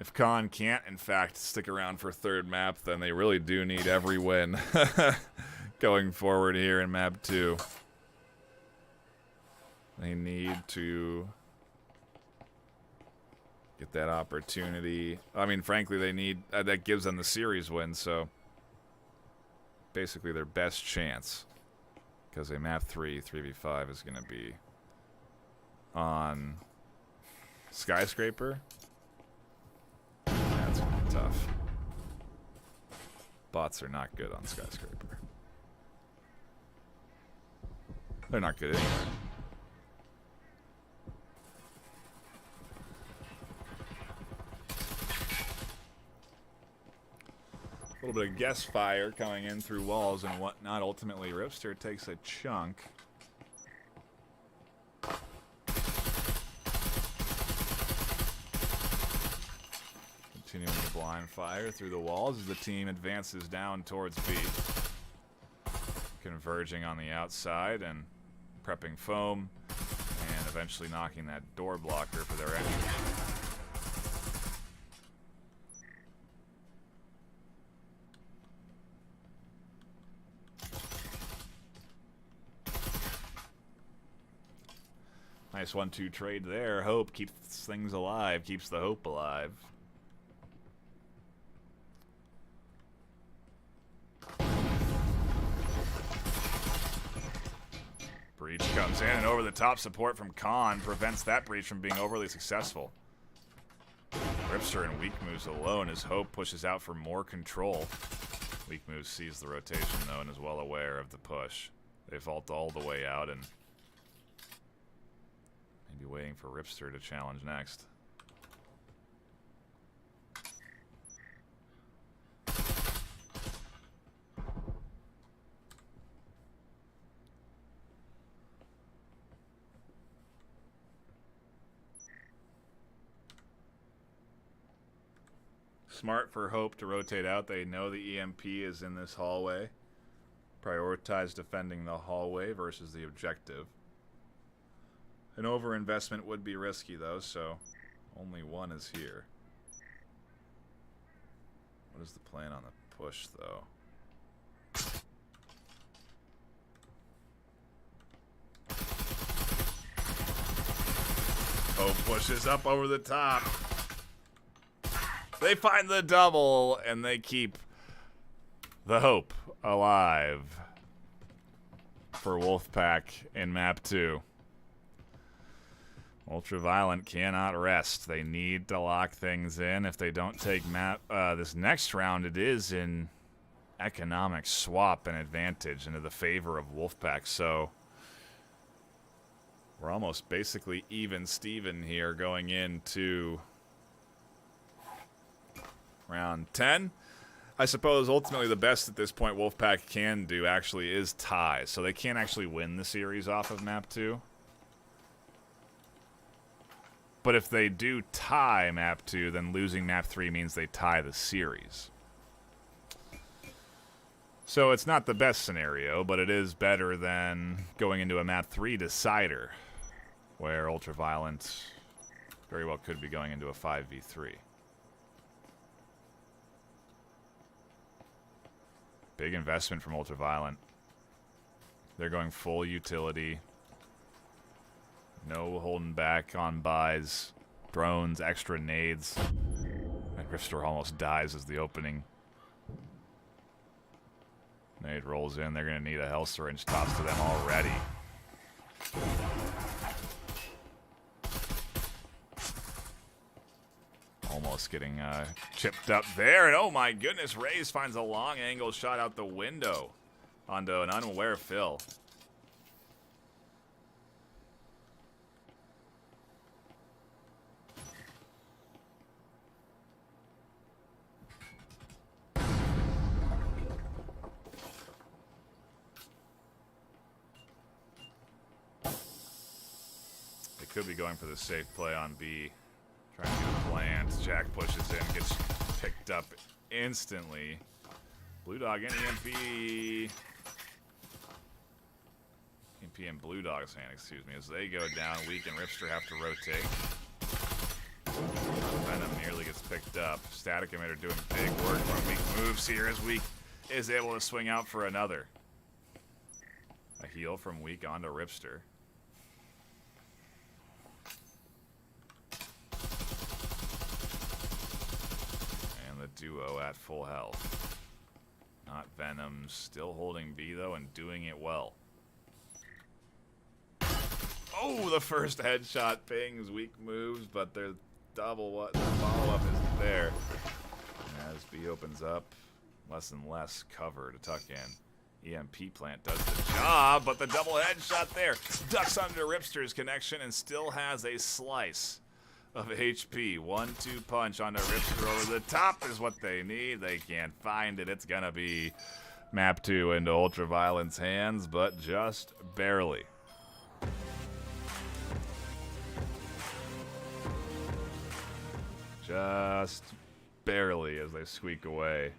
If Khan can't, in fact, stick around for third map, then they really do need every win going forward here in map 2. They need to get that opportunity. I mean, frankly, they need... that gives them the series win, so... basically their best chance. Because a map 3v5 is going to be on Skyscraper. That's going to be tough. Bots are not good on Skyscraper. They're not good anyway. A little bit of guest fire coming in through walls and whatnot. Ultimately, Ripster takes a chunk. Continuing the blind fire through the walls as the team advances down towards B. Converging on the outside and prepping foam and eventually knocking that door blocker for their entry. Nice 1-2 trade there. Hope keeps things alive, keeps the hope alive. Breach comes in, and over-the-top support from Khan prevents that breach from being overly successful. Ripster and Weak Moves alone as Hope pushes out for more control. Weak Moves sees the rotation, though, and is well aware of the push. They vault all the way out and maybe waiting for Ripster to challenge next. Smart for Hope to rotate out. They know the EMP is in this hallway. Prioritize defending the hallway versus the objective. An overinvestment would be risky, though, so only one is here. What is the plan on the push, though? Hope pushes up over the top. They find the double, and they keep the Hope alive. for Wolfpack in map 2. Ultraviolent cannot rest. They need to lock things in. If they don't take this next round, it is in economic swap and advantage into the favor of Wolfpack. So we're almost basically even Steven here going into round 10. I suppose ultimately the best at this point Wolfpack can do actually is tie. So they can't actually win the series off of map 2. But if they do tie map 2, then losing map 3 means they tie the series. So it's not the best scenario, but it is better than going into a map 3 decider, where Ultraviolent very well could be going into a 5v3. Big investment from Ultraviolent. They're going full utility. No holding back on buys, drones, extra nades. And Rifster almost dies as the opening nade rolls in. They're going to need a hell syringe tops to them already. Almost getting chipped up there. And oh my goodness, Raze finds a long angle shot out the window onto an unaware Phil. Could be going for the safe play on B. Trying to get a plant. Jack pushes in, gets picked up instantly. Blue Dog and EMP. EMP and Blue Dog's hand, excuse me. As they go down, Weak and Ripster have to rotate. Venom nearly gets picked up. Static Emitter doing big work from Weak moves here as Weak is able to swing out for another. A heal from Weak onto Ripster. Duo at full health. Not Venom. Still holding B, though, and doing it well. Oh, the first headshot pings. Weak moves, but their follow-up isn't there. And as B opens up, less and less cover to tuck in. EMP plant does the job, but the double headshot there. Ducks under Ripster's connection and still has a slice of HP. 1-2 punch onto Ripster over the top is what they need. They can't find it. It's gonna be map 2 into Ultraviolent's hands, but just barely. Just barely as they squeak away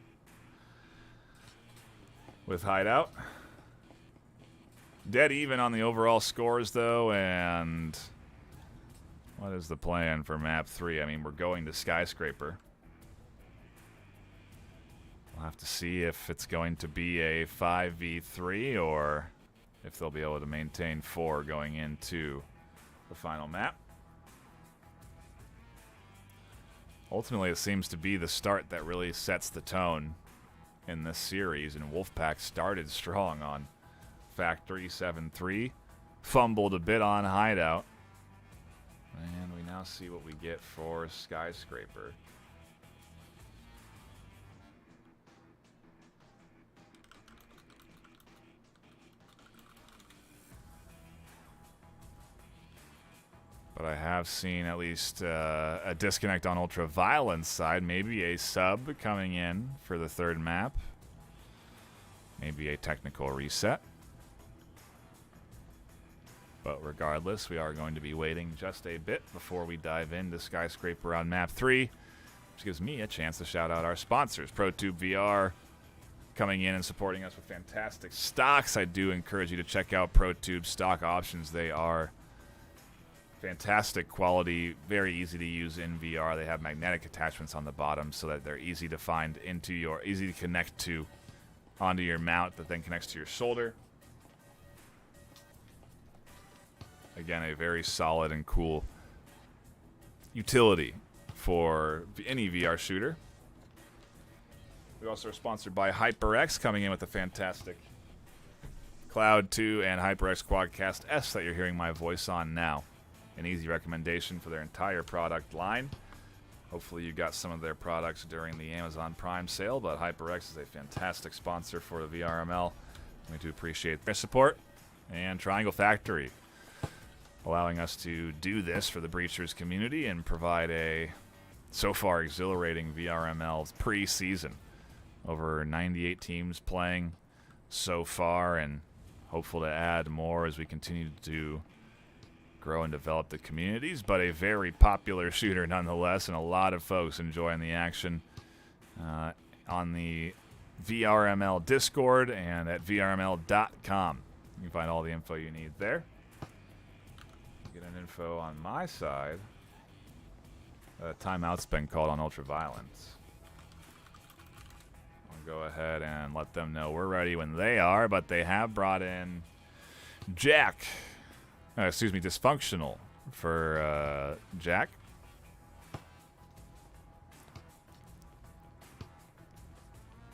with Hideout. Dead even on the overall scores, though, and what is the plan for map 3? I mean, we're going to Skyscraper. We'll have to see if it's going to be a 5v3 or if they'll be able to maintain 4 going into the final map. Ultimately, it seems to be the start that really sets the tone in this series, and Wolfpack started strong on Factory 7-3, fumbled a bit on Hideout. And we now see what we get for Skyscraper. But I have seen at least a disconnect on Ultraviolent's side. Maybe a sub coming in for the third map. Maybe a technical reset. But regardless, we are going to be waiting just a bit before we dive into Skyscraper on map 3, which gives me a chance to shout out our sponsors. ProTube VR coming in and supporting us with fantastic stocks. I do encourage you to check out ProTube stock options. They are fantastic quality, very easy to use in VR. They have magnetic attachments on the bottom so that they're easy to find into your, easy to connect to onto your mount that then connects to your shoulder. Again, a very solid and cool utility for any VR shooter. We also are sponsored by HyperX, coming in with a fantastic Cloud 2, and HyperX Quadcast S that you're hearing my voice on now. An easy recommendation for their entire product line. Hopefully you got some of their products during the Amazon Prime sale, but HyperX is a fantastic sponsor for the VRML. We do appreciate their support. And Triangle Factory, allowing us to do this for the Breachers community and provide a so far exhilarating VRML pre-season. Over 98 teams playing so far, and hopeful to add more as we continue to grow and develop the communities, but a very popular shooter nonetheless, and a lot of folks enjoying the action on the VRML Discord and at vrml.com. You can find all the info you need there. Get an info on my side. Timeout's been called on Ultraviolence. I'll go ahead and let them know we're ready when they are, but they have brought in Jack. Dysfunctional for Jack.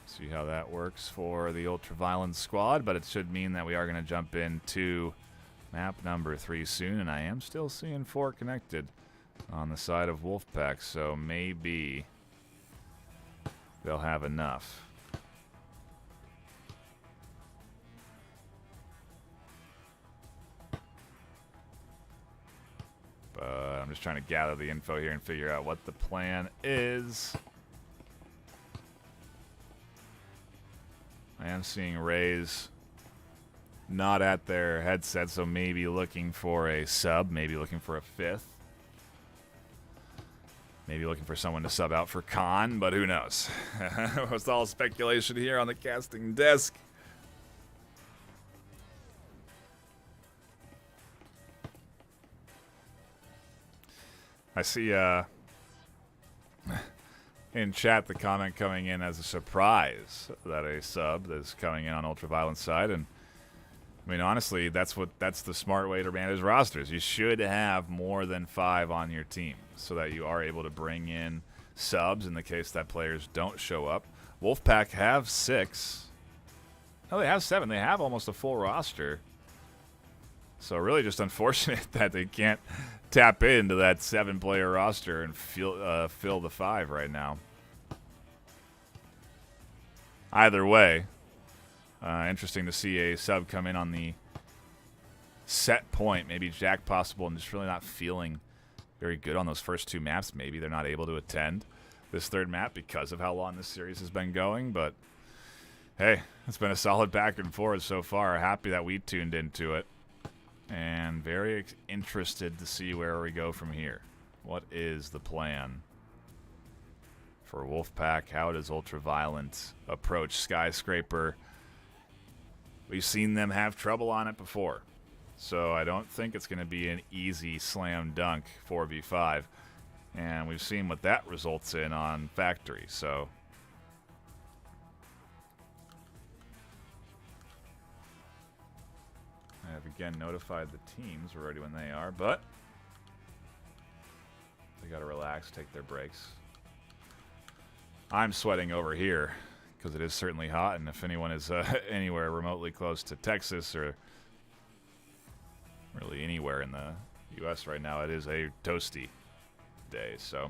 See how that works for the Ultraviolence squad, but it should mean that we are going to jump into map number 3 soon, and I am still seeing 4 connected on the side of Wolfpack, so maybe they'll have enough. But I'm just trying to gather the info here and figure out what the plan is. I am seeing Rays not at their headset, so maybe looking for a sub, maybe looking for a 5th. Maybe looking for someone to sub out for Khan, but who knows? It's all speculation here on the casting desk. I see in chat the comment coming in as a surprise that a sub is coming in on Ultraviolence side, and I mean honestly that's the smart way to manage rosters. You should have more than 5 on your team so that you are able to bring in subs in the case that players don't show up. Wolfpack have 6. No, they have 7. They have almost a full roster. So really just unfortunate that they can't tap into that 7-player roster and fill the 5 right now. Either way, interesting to see a sub come in on the set point. Maybe Jack possible and just really not feeling very good on those first 2 maps. Maybe they're not able to attend this 3rd map because of how long this series has been going. But hey, it's been a solid back and forth so far. Happy that we tuned into it. And very interested to see where we go from here. What is the plan for Wolfpack? How does Ultraviolence approach Skyscraper? We've seen them have trouble on it before, so I don't think it's going to be an easy slam dunk 4v5. And we've seen what that results in on Factory, so I have again notified the teams. We're ready when they are, but they got to relax, take their breaks. I'm sweating over here because it is certainly hot, and if anyone is anywhere remotely close to Texas or really anywhere in the U.S. right now, it is a toasty day, so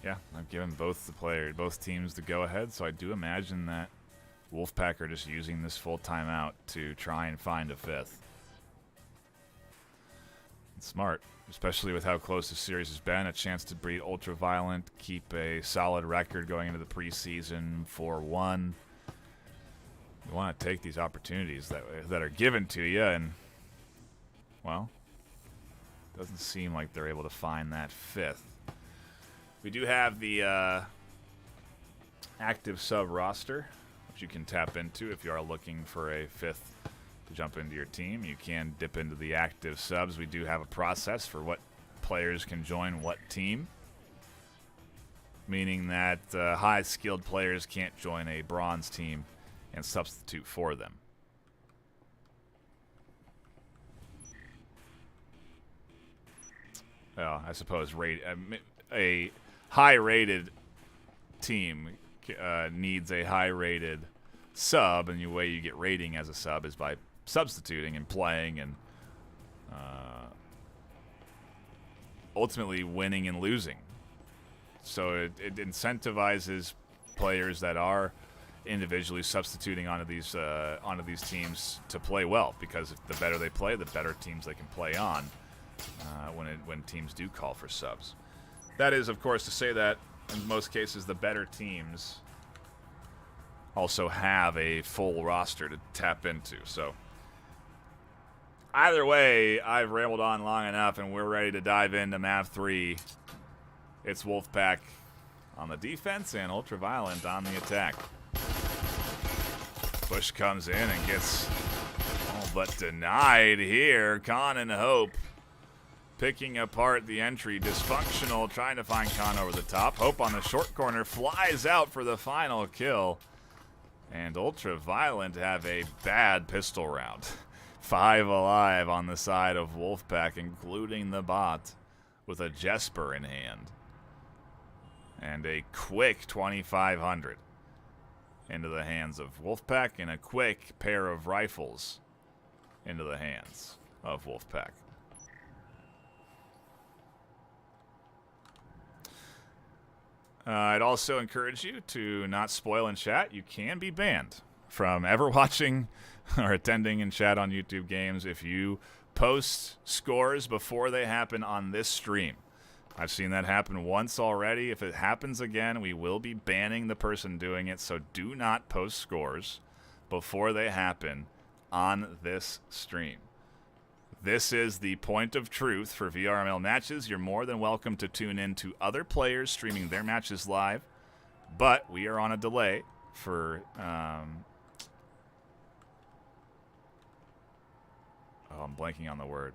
yeah, I've given both teams the go-ahead, so I do imagine that Wolfpack are just using this full timeout to try and find a 5th. It's smart, especially with how close the series has been. A chance to breed Ultraviolent, keep a solid record going into the preseason 4-1. You want to take these opportunities that are given to you, and, well, doesn't seem like they're able to find that 5th. We do have the active sub roster, which you can tap into if you are looking for a 5th to jump into your team. You can dip into the active subs. We do have a process for what players can join what team, meaning that high-skilled players can't join a bronze team and substitute for them. Well, I suppose a high-rated team needs a high-rated sub, and the way you get rating as a sub is by substituting and playing and ultimately winning and losing. So it incentivizes players that are individually substituting onto these teams to play well, because the better they play, the better teams they can play on when teams do call for subs. That is, of course, to say that in most cases the better teams also have a full roster to tap into. So either way, I've rambled on long enough, and we're ready to dive into map 3. It's Wolfpack on the defense and Ultraviolent on the attack. Bush comes in and gets all but denied here. Khan and Hope picking apart the entry. Dysfunctional, trying to find Khan over the top. Hope on the short corner flies out for the final kill. And Ultraviolent have a bad pistol round. 5 alive on the side of Wolfpack, including the bot, with a Jesper in hand. And a quick 2,500 into the hands of Wolfpack, and a quick pair of rifles into the hands of Wolfpack. I'd also encourage you to not spoil in chat. You can be banned from ever watching or attending in chat on YouTube games if you post scores before they happen on this stream. I've seen that happen once already. If it happens again, we will be banning the person doing it, so do not post scores before they happen on this stream. This is the point of truth for VRML matches. You're more than welcome to tune in to other players streaming their matches live, but we are on a delay for I'm blanking on the word.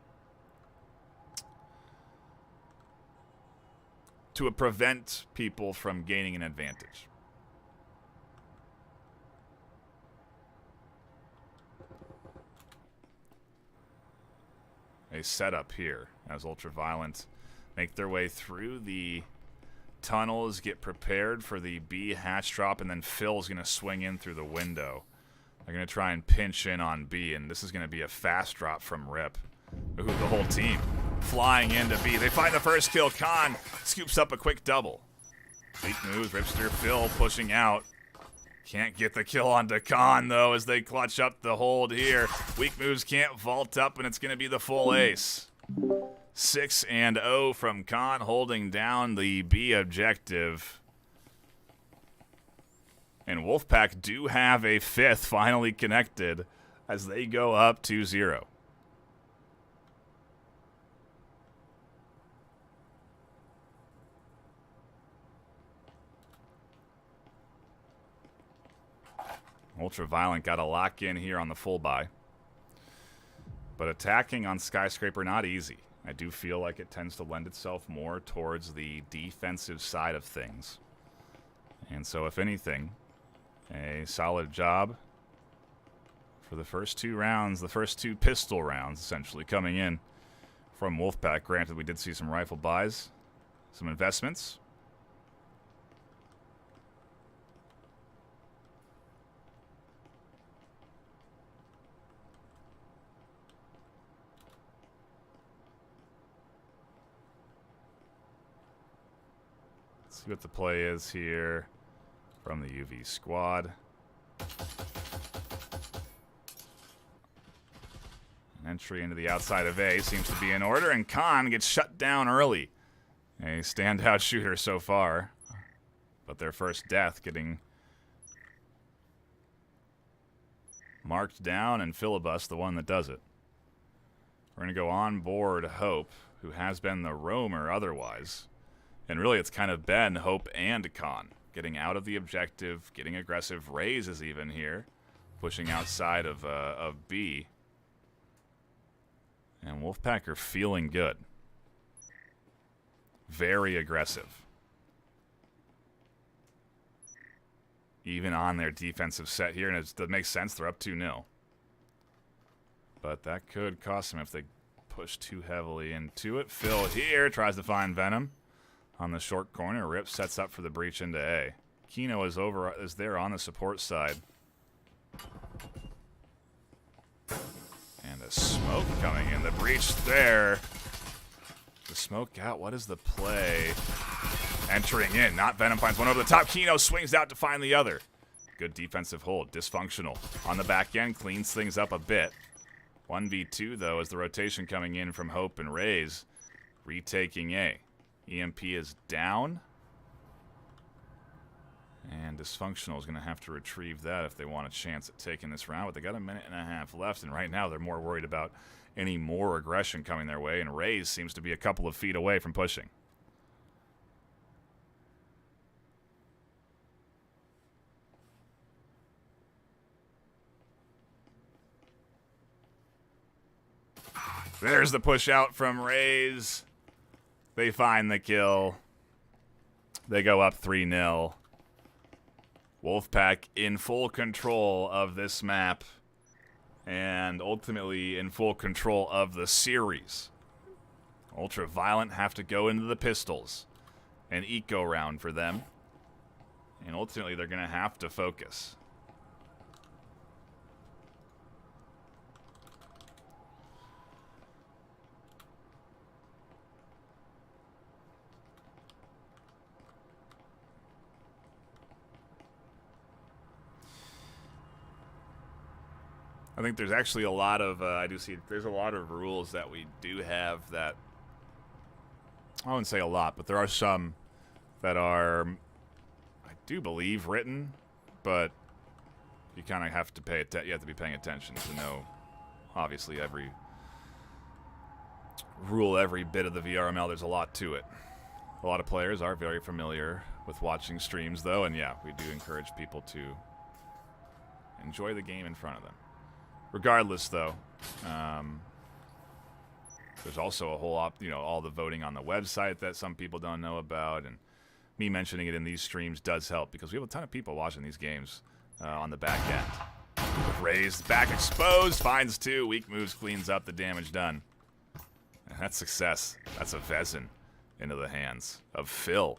To prevent people from gaining an advantage. A setup here as Ultraviolent make their way through the tunnels, get prepared for the B hatch drop, and then Phil's going to swing in through the window. They're going to try and pinch in on B, and this is going to be a fast drop from Rip. Ooh, the whole team flying into B. They find the first kill. Khan scoops up a quick double. Weak moves, Ripster, Phil pushing out. Can't get the kill onto Khan, though, as they clutch up the hold here. Weak moves can't vault up, and it's going to be the full ace. 6-0 from Khan, holding down the B objective. And Wolfpack do have a 5th finally connected as they go up 2-0. Ultraviolent got a lock in here on the full buy. But attacking on Skyscraper, not easy. I do feel like it tends to lend itself more towards the defensive side of things. And so, if anything, a solid job for the first 2 rounds, the first 2 pistol rounds, essentially, coming in from Wolfpack. Granted, we did see some rifle buys, some investments. See what the play is here from the UV squad. An entry into the outside of A seems to be in order, and Khan gets shut down early. A standout shooter so far, but their first death getting marked down, and Filibust the one that does it. We're going to go on board Hope, who has been the roamer otherwise. And really, it's kind of been Hope and Khan getting out of the objective, getting aggressive. Raze is even here, pushing outside of B. And Wolfpack are feeling good. Very aggressive. Even on their defensive set here, and it makes sense. They're up 2-0. But that could cost them if they push too heavily into it. Phil here tries to find Venom on the short corner. Rip sets up for the breach into A. Kino is there on the support side. And a smoke coming in. The breach there. The smoke out. What is the play? Entering in. Not Venom finds one over the top. Kino swings out to find the other. Good defensive hold. Dysfunctional. On the back end. Cleans things up a bit. 1v2, though, as the rotation coming in from Hope and Rays. Retaking A. EMP is down. And Dysfunctional is going to have to retrieve that if they want a chance at taking this round. But they got a minute and a half left, and right now they're more worried about any more aggression coming their way, and Rays seems to be a couple of feet away from pushing. There's the push out from Rays. They find the kill. They go up 3-0. Wolfpack in full control of this map and ultimately in full control of the series. Ultraviolent have to go into the pistols. An eco round for them. And ultimately they're going to have to focus. I think there's actually a lot of, there's a lot of rules that we do have that, I wouldn't say a lot, but there are some that are, I do believe, written, but you kind of have to you have to be paying attention to know, obviously, every rule, every bit of the VRML. There's a lot to it. A lot of players are very familiar with watching streams, though, and yeah, we do encourage people to enjoy the game in front of them. Regardless, though, there's also a whole all the voting on the website that some people don't know about, and me mentioning it in these streams does help because we have a ton of people watching these games on the back end. Raised, back exposed, finds two, weak moves, cleans up, the damage done. And that's success. That's a Vezin into the hands of Phil.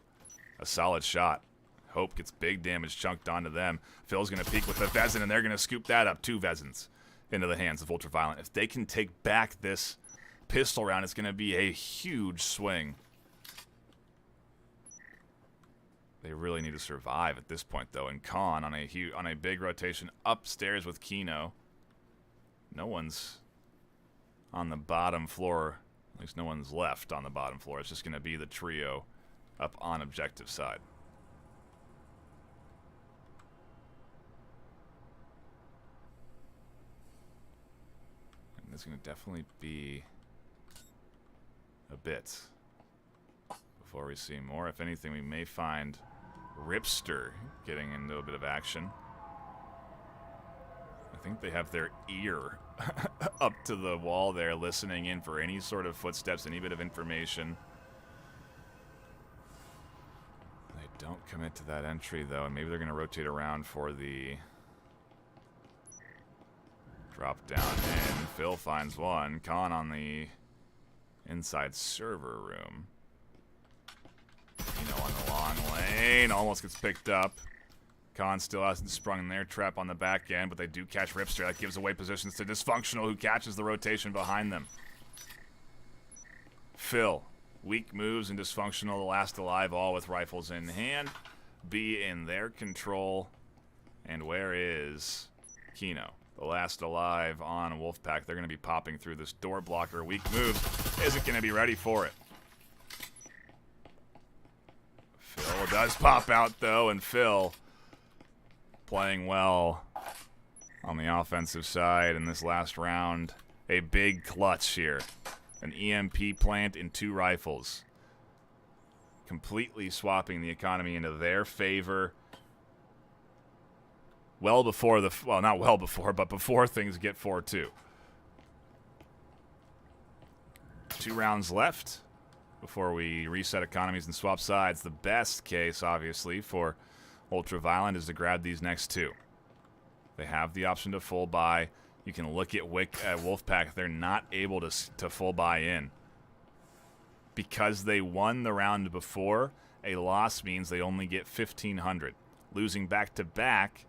A solid shot. Hope gets big damage chunked onto them. Phil's going to peek with the Vezin, and they're going to scoop that up. 2 Vezins into the hands of Ultraviolent. If they can take back this pistol round, it's going to be a huge swing. They really need to survive at this point, though. And Khan on a big rotation upstairs with Kino. No one's on the bottom floor. At least no one's left on the bottom floor. It's just going to be the trio up on objective side. There's going to definitely be a bit before we see more. If anything, we may find Ripster getting into a bit of action. I think they have their ear up to the wall there, listening in for any sort of footsteps, any bit of information. They don't commit to that entry, though, and maybe they're going to rotate around for the drop down in. Phil finds one. Khan on the inside server room. On the long lane. Almost gets picked up. Khan still hasn't sprung their trap on the back end, but they do catch Ripster. That gives away positions to Dysfunctional, who catches the rotation behind them. Phil. Weak moves and Dysfunctional, the last alive, all with rifles in hand. B in their control. And where is Kino? The last alive on Wolfpack. They're going to be popping through this door blocker. Weak moves. Isn't going to be ready for it. Phil does pop out, though, and Phil playing well on the offensive side in this last round. A big clutch here. An EMP plant and 2 rifles. Completely swapping the economy into their favor. Well before well, not well before, but before things get 4-2. 2 rounds left before we reset economies and swap sides. The best case, obviously, for Ultraviolent is to grab these next 2. They have the option to full buy. You can look at Wolfpack. They're not able to full buy in. Because they won the round before, a loss means they only get 1,500. Losing back-to-back,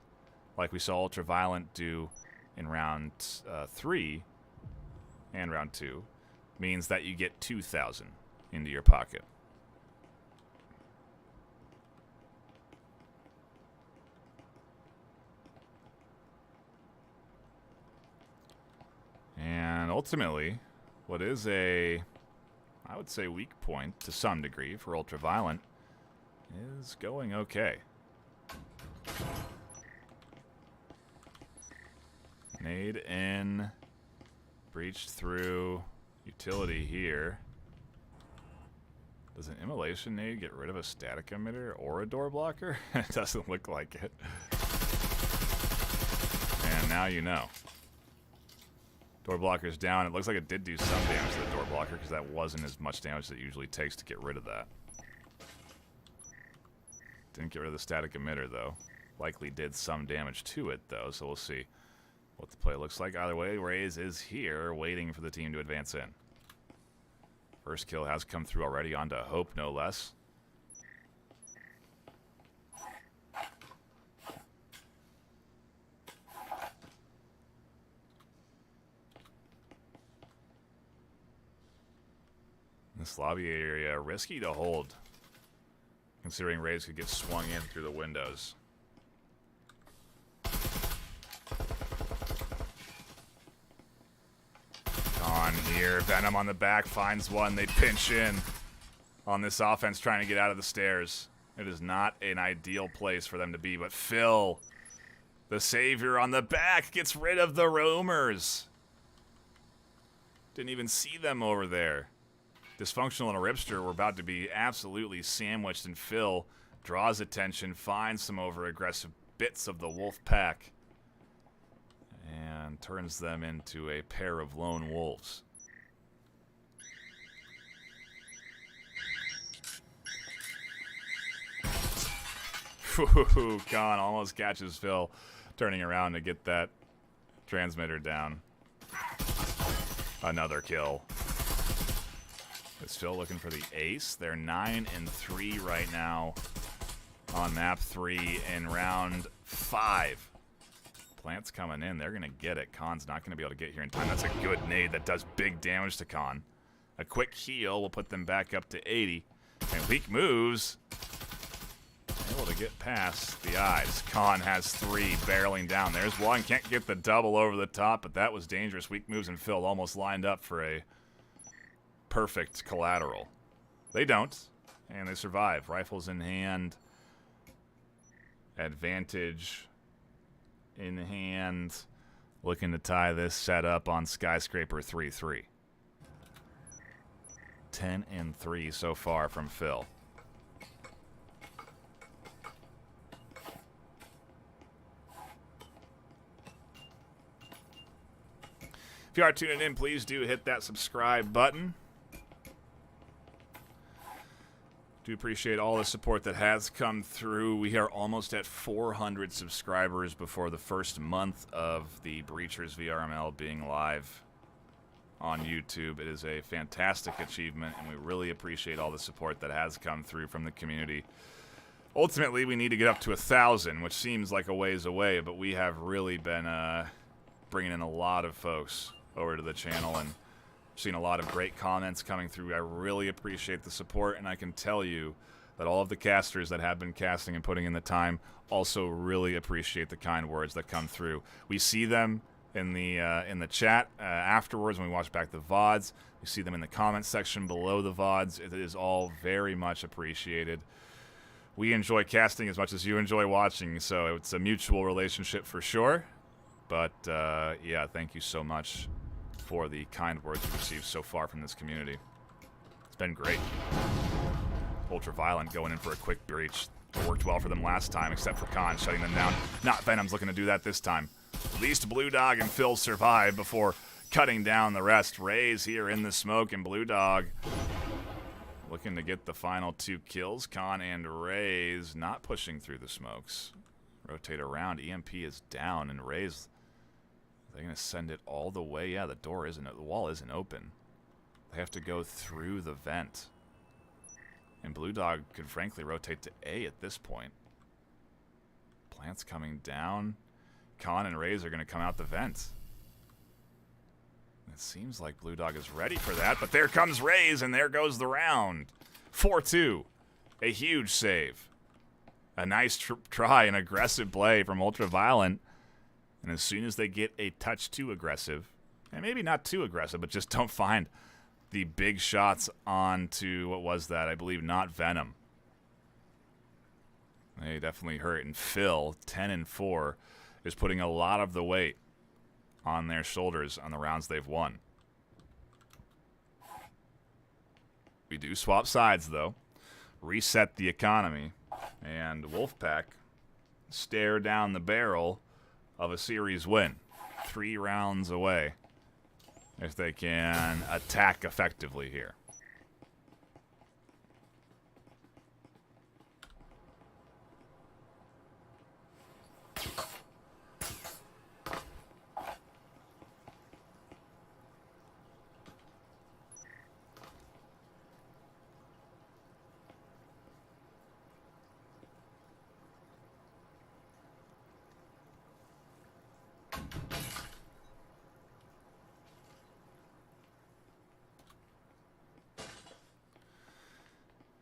like we saw Ultraviolent do in round 3 and round 2, means that you get 2,000 into your pocket. And ultimately, what is I would say, weak point to some degree for Ultraviolent is going okay. Nade in, breached through, utility here. Does an immolation nade get rid of a static emitter or a door blocker? It doesn't look like it. And now you know. Door blocker's down. It looks like it did do some damage to the door blocker because that wasn't as much damage as it usually takes to get rid of that. Didn't get rid of the static emitter, though. Likely did some damage to it, though, so we'll see what the play looks like. Either way, Raze is here waiting for the team to advance in. First kill has come through already onto Hope, no less. This lobby area, risky to hold, considering Raze could get swung in through the windows. On here, Venom on the back finds one. They pinch in on this offense trying to get out of the stairs. It is not an ideal place for them to be, but Phil, the savior on the back, gets rid of the roamers. Didn't even see them over there. Dysfunctional and a Ripster were about to be absolutely sandwiched, and Phil draws attention, finds some over-aggressive bits of the wolf pack, and turns them into a pair of lone wolves. Khan almost catches Phil turning around to get that transmitter down. Another kill. Is Phil looking for the ace? They're 9-3 right now on map 3 in round 5. Plant's coming in. They're going to get it. Khan's not going to be able to get here in time. That's a good nade that does big damage to Khan. A quick heal will put them back up to 80. And weak moves. Able to get past the eyes. Khan has 3 barreling down. There's one. Can't get the double over the top, but that was dangerous. Weak moves, and Phil almost lined up for a perfect collateral. They don't, and they survive. Rifles in hand. Advantage in hand. Looking to tie this setup on Skyscraper 3-3. 10-3 so far from Phil. If you are tuning in, please do hit that subscribe button. Do appreciate all the support that has come through. We are almost at 400 subscribers before the first month of the Breachers VRML being live on YouTube. It is a fantastic achievement, and we really appreciate all the support that has come through from the community. Ultimately, we need to get up to 1,000, which seems like a ways away, but we have really been bringing in a lot of folks over to the channel, and seen a lot of great comments coming through. I really appreciate the support, and I can tell you that all of the casters that have been casting and putting in the time also really appreciate the kind words that come through. We see them in the chat afterwards when we watch back the VODs. We see them in the comment section below the VODs. It is all very much appreciated. We enjoy casting as much as you enjoy watching, so it's a mutual relationship for sure. But yeah, thank you so much for the kind words we've received so far from this community. It's been great. Ultraviolent going in for a quick breach. It worked well for them last time, except for Khan shutting them down. Not Venom's looking to do that this time. At least Blue Dog and Phil survive before cutting down the rest. Rays here in the smoke, and Blue Dog looking to get the final 2 kills. Khan and Rays not pushing through the smokes. Rotate around. EMP is down, and Rays, they're going to send it all the way. Yeah, the wall isn't open. They have to go through the vent. And Blue Dog could frankly rotate to A at this point. Plant's coming down. Khan and Rays are going to come out the vent. It seems like Blue Dog is ready for that, but there comes Rays, and there goes the round. 4-2. A huge save. A nice try, an aggressive play from Ultraviolent. And as soon as they get a touch too aggressive, and maybe not too aggressive, but just don't find the big shots onto, what was that? I believe not Venom. They definitely hurt. And Phil, 10-4, is putting a lot of the weight on their shoulders on the rounds they've won. We do swap sides, though. Reset the economy. And Wolfpack stare down the barrel of a series win. 3 rounds away if they can attack effectively here.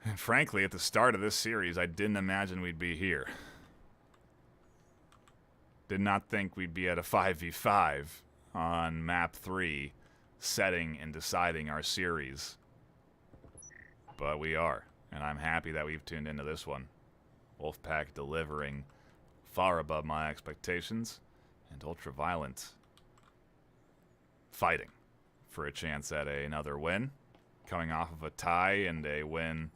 And frankly, at the start of this series, I didn't imagine we'd be here. Did not think we'd be at a 5v5 on map 3, setting and deciding our series. But we are, and I'm happy that we've tuned into this one. Wolfpack delivering far above my expectations, and Ultraviolent fighting for a chance at another win. Coming off of a tie and a win.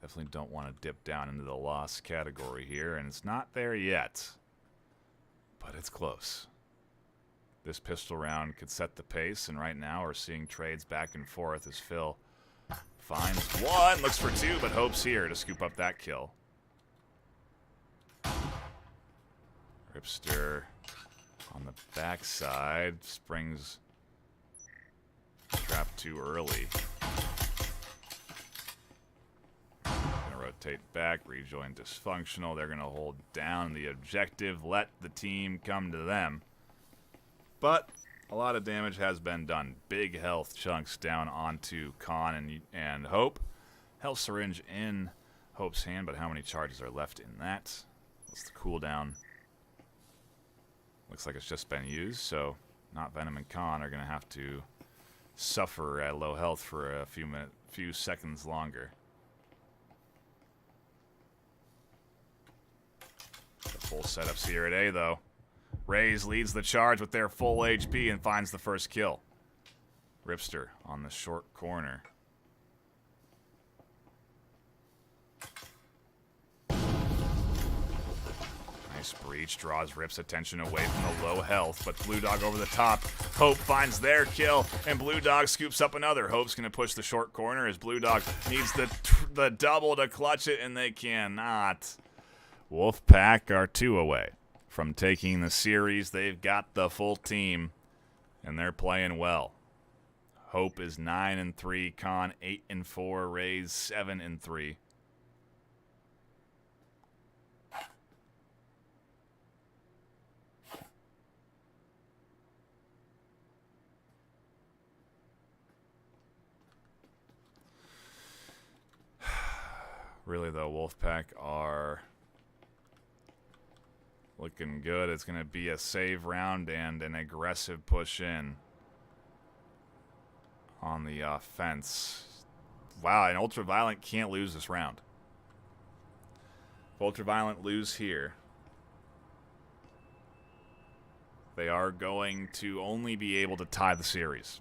Definitely don't want to dip down into the loss category here, and it's not there yet. But it's close. This pistol round could set the pace, and right now we're seeing trades back and forth as Phil finds 1, looks for 2, but Hope's here to scoop up that kill. Ripster on the backside, springs trap too early. Rotate back, rejoin dysfunctional. They're going to hold down the objective, let the team come to them. But a lot of damage has been done. Big health chunks down onto Khan and Hope. Health syringe in Hope's hand, but how many charges are left in that? What's the cooldown? Looks like it's just been used, so not Venom and Khan are going to have to suffer at low health for a few seconds longer. The full setups here at A, though. Rays leads the charge with their full HP and finds the first kill. Ripster on the short corner. Nice breach, draws Rip's attention away from the low health, but Blue Dog over the top. Hope finds their kill, and Blue Dog scoops up another. Hope's going to push the short corner as Blue Dog needs the double to clutch it, and they cannot. Wolfpack are 2 away from taking the series. They've got the full team, and they're playing well. Hope is 9-3, Khan 8-4, Rays 7-3. Really, though, Wolfpack are looking good. It's going to be a save round and an aggressive push in on the offense. Wow, and Ultraviolent can't lose this round. If Ultraviolent lose here, they are going to only be able to tie the series.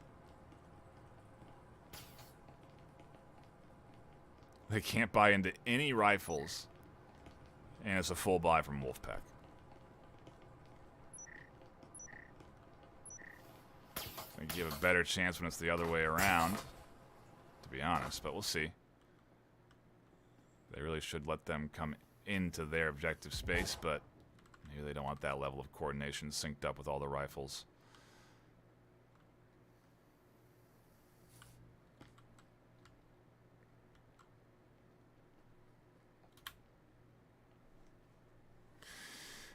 They can't buy into any rifles, and it's a full buy from Wolfpack. I think you have a better chance when it's the other way around, to be honest, but we'll see. They really should let them come into their objective space, but maybe they don't want that level of coordination synced up with all the rifles.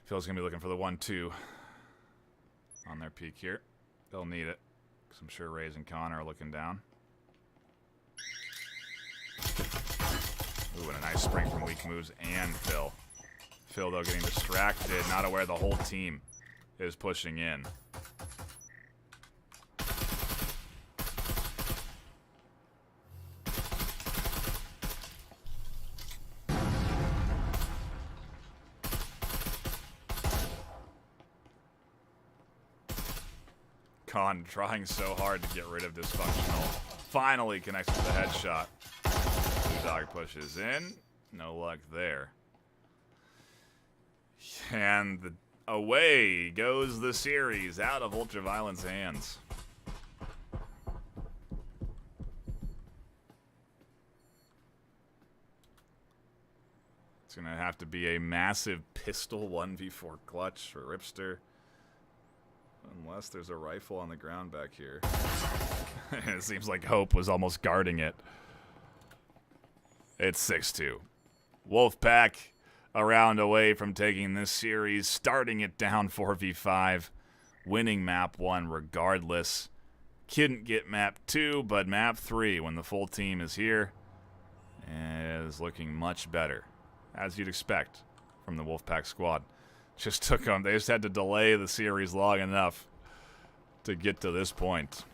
Phil's going to be looking for the 1-2 on their peak here. They'll need it, because I'm sure Rays and Connor are looking down. Ooh, and a nice spring from weak moves and Phil. Phil, though, getting distracted, not aware the whole team is pushing in. Khan trying so hard to get rid of dysfunctional. Finally connects with the headshot. Blue Dog pushes in. No luck there. And away goes the series out of Ultraviolent's hands. It's going to have to be a massive pistol 1v4 clutch for Ripster. Unless there's a rifle on the ground back here. It seems like Hope was almost guarding it. It's 6-2. Wolfpack a round away from taking this series, starting it down 4v5, winning map 1 regardless. Couldn't get map 2, but map 3, when the full team is here, is looking much better, as you'd expect from the Wolfpack squad. Just took them. They just had to delay the series long enough to get to this point.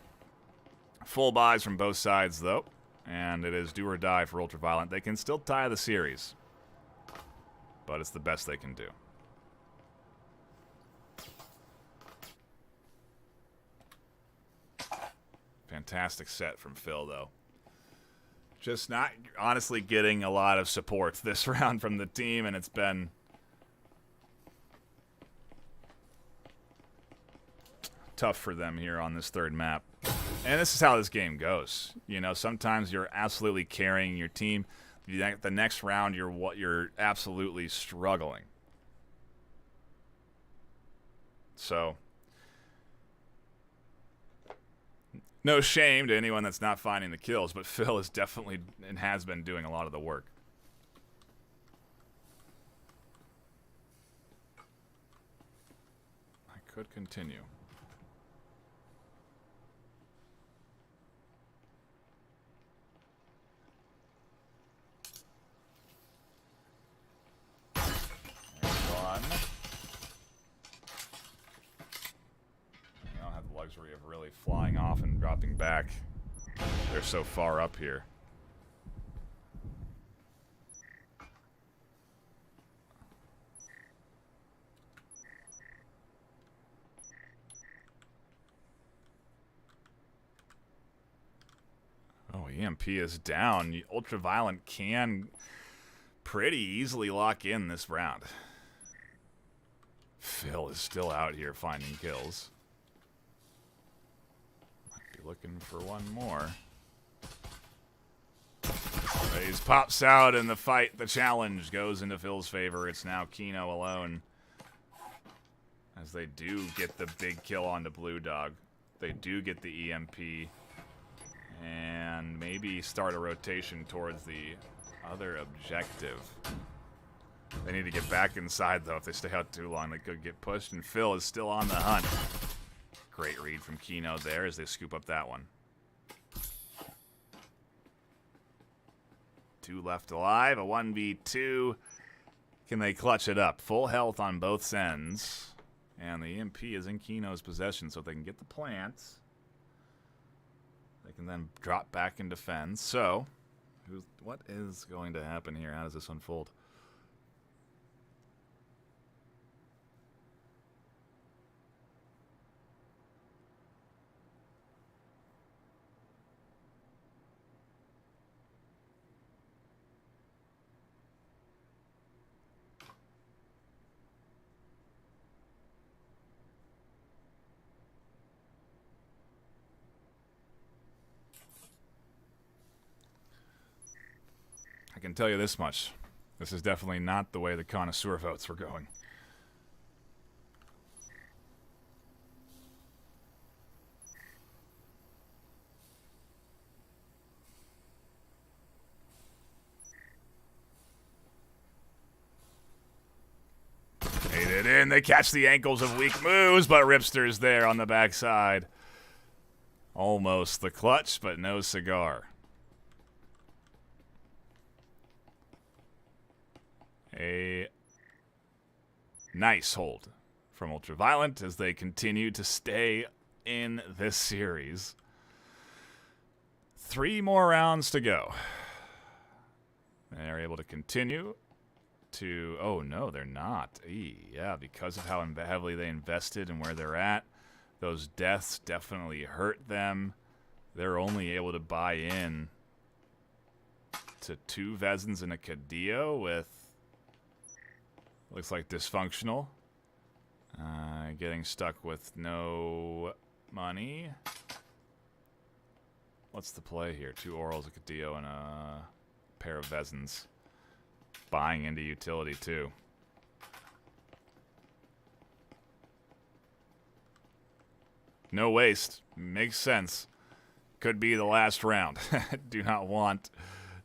Full buys from both sides, though, and it is do or die for Ultraviolent. They can still tie the series, but it's the best they can do. Fantastic set from Phil, though. Just not honestly getting a lot of support this round from the team, and it's been tough for them here on this third map. And this is how this game goes. You know, sometimes you're absolutely carrying your team. The next round, you're absolutely struggling. So, no shame to anyone that's not finding the kills, but Phil is definitely and has been doing a lot of the work. I could continue. Luxury of really flying off and dropping back. They're so far up here. Oh, EMP is down. Ultraviolent can pretty easily lock in this round. Phil is still out here finding kills. Looking for one more. Raze pops out and the fight, the challenge goes into Phil's favor. It's now Kino alone. As they do get the big kill onto Blue Dog. They do get the EMP. And maybe start a rotation towards the other objective. They need to get back inside, though. If they stay out too long, they could get pushed. And Phil is still on the hunt. Great read from Kino there as they scoop up that one. 2 left alive, a 1v2. Can they clutch it up? Full health on both ends. And the EMP is in Kino's possession, so if they can get the plants, they can then drop back and defend. So, what is going to happen here? How does this unfold? can tell you this much. This is definitely not the way the connoisseur votes were going. Made it in. They catch the ankles of Weak Moves, but Ripster's there on the backside. Almost the clutch, but no cigar. A nice hold from Ultraviolent as they continue to stay in this series. 3 more rounds to go. They're able to continue to... Oh, no, they're not. Yeah, because of how heavily they invested and where they're at, those deaths definitely hurt them. They're only able to buy in to 2 Vezins and a Cadillo with... Looks like dysfunctional. Getting stuck with no money. What's the play here? 2 Orals, a Cadillo, and a pair of Vezins. Buying into utility, too. No waste. Makes sense. Could be the last round. Do not want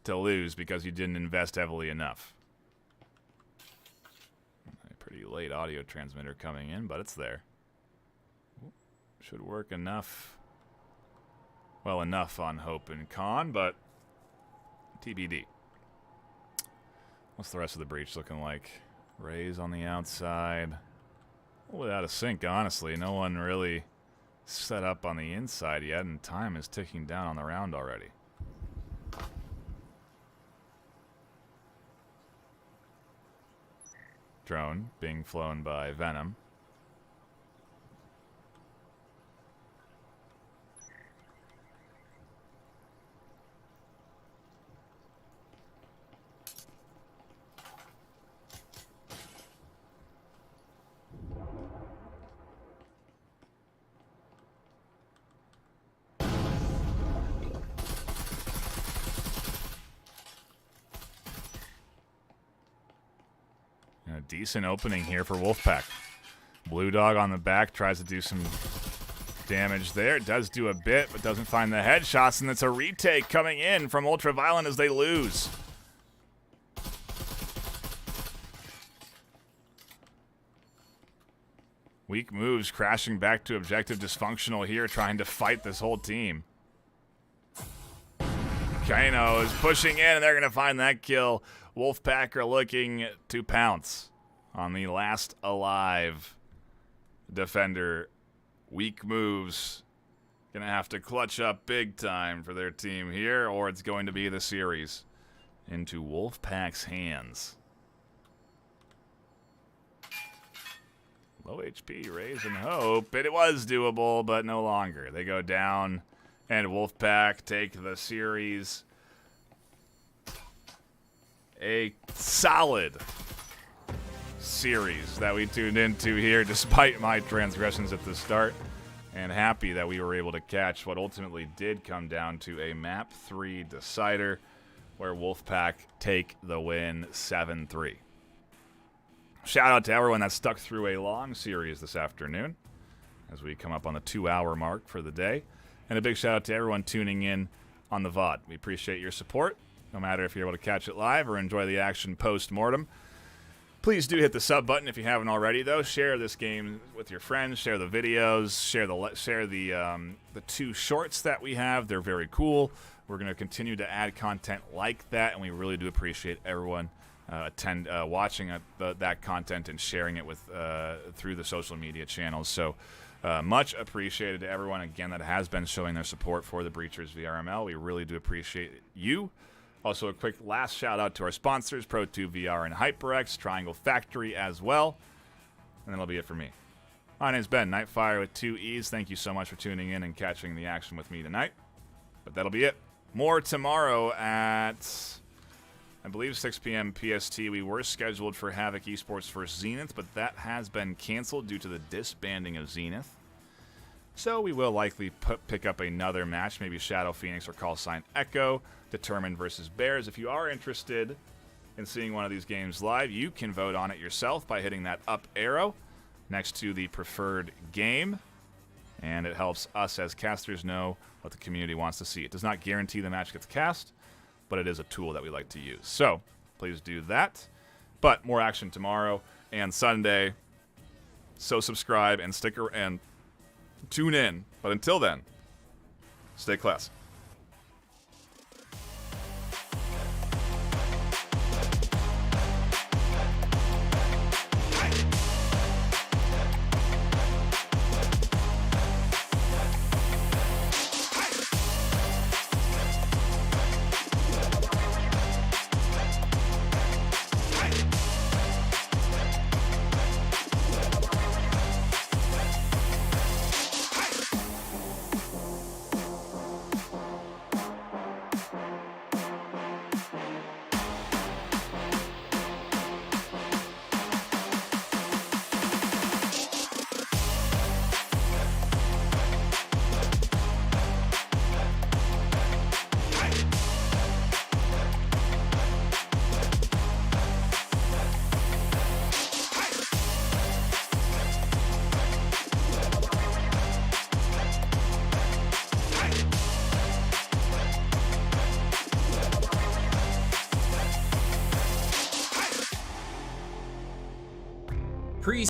to lose because you didn't invest heavily enough. Pretty late audio transmitter coming in, but it's there. Should work enough. Well, enough on Hope and Con, but TBD. What's the rest of the breach looking like? Rays on the outside. Without a sync, honestly. No one really set up on the inside yet, and time is ticking down on the round already. Drone being flown by Venom. A decent opening here for Wolfpack. Blue Dog on the back tries to do some damage there. It does do a bit, but doesn't find the headshots, and it's a retake coming in from Ultraviolent as they lose. Weak Moves crashing back to objective dysfunctional here, trying to fight this whole team. Kano is pushing in, and they're going to find that kill. Wolfpack are looking to pounce on the last alive defender. Weak Moves going to have to clutch up big time for their team here, or it's going to be the series into Wolfpack's hands. Low HP, Raise and Hope. It was doable, but no longer. They go down, and Wolfpack take the series. A solid series that we tuned into here, despite my transgressions at the start. And happy that we were able to catch what ultimately did come down to a map 3 decider, where Wolfpack take the win 7-3. Shout out to everyone that stuck through a long series this afternoon as we come up on the 2-hour mark for the day. And a big shout out to everyone tuning in on the VOD. We appreciate your support, no matter if you're able to catch it live or enjoy the action post-mortem. Please do hit the sub button if you haven't already, though. Share this game with your friends. Share the videos. Share the 2 shorts that we have. They're very cool. We're going to continue to add content like that, and we really do appreciate everyone watching that content and sharing it with through the social media channels. So much appreciated to everyone, again, that has been showing their support for the Breachers VRML. We really do appreciate you. Also, a quick last shout-out to our sponsors, Pro2 VR and HyperX, Triangle Factory as well. And that'll be it for me. My name's Ben, Nightfire with 2 E's. Thank you so much for tuning in and catching the action with me tonight. But that'll be it. More tomorrow at, I believe, 6 p.m. PST. We were scheduled for Havoc Esports versus Zenith, but that has been canceled due to the disbanding of Zenith. So we will likely pick up another match, maybe Shadow Phoenix or Call Sign Echo, Determined versus Bears. If you are interested in seeing one of these games live, you can vote on it yourself by hitting that up arrow next to the preferred game. And it helps us as casters know what the community wants to see. It does not guarantee the match gets cast, but it is a tool that we like to use. So please do that. But more action tomorrow and Sunday. So subscribe and tune in. But until then, stay classy.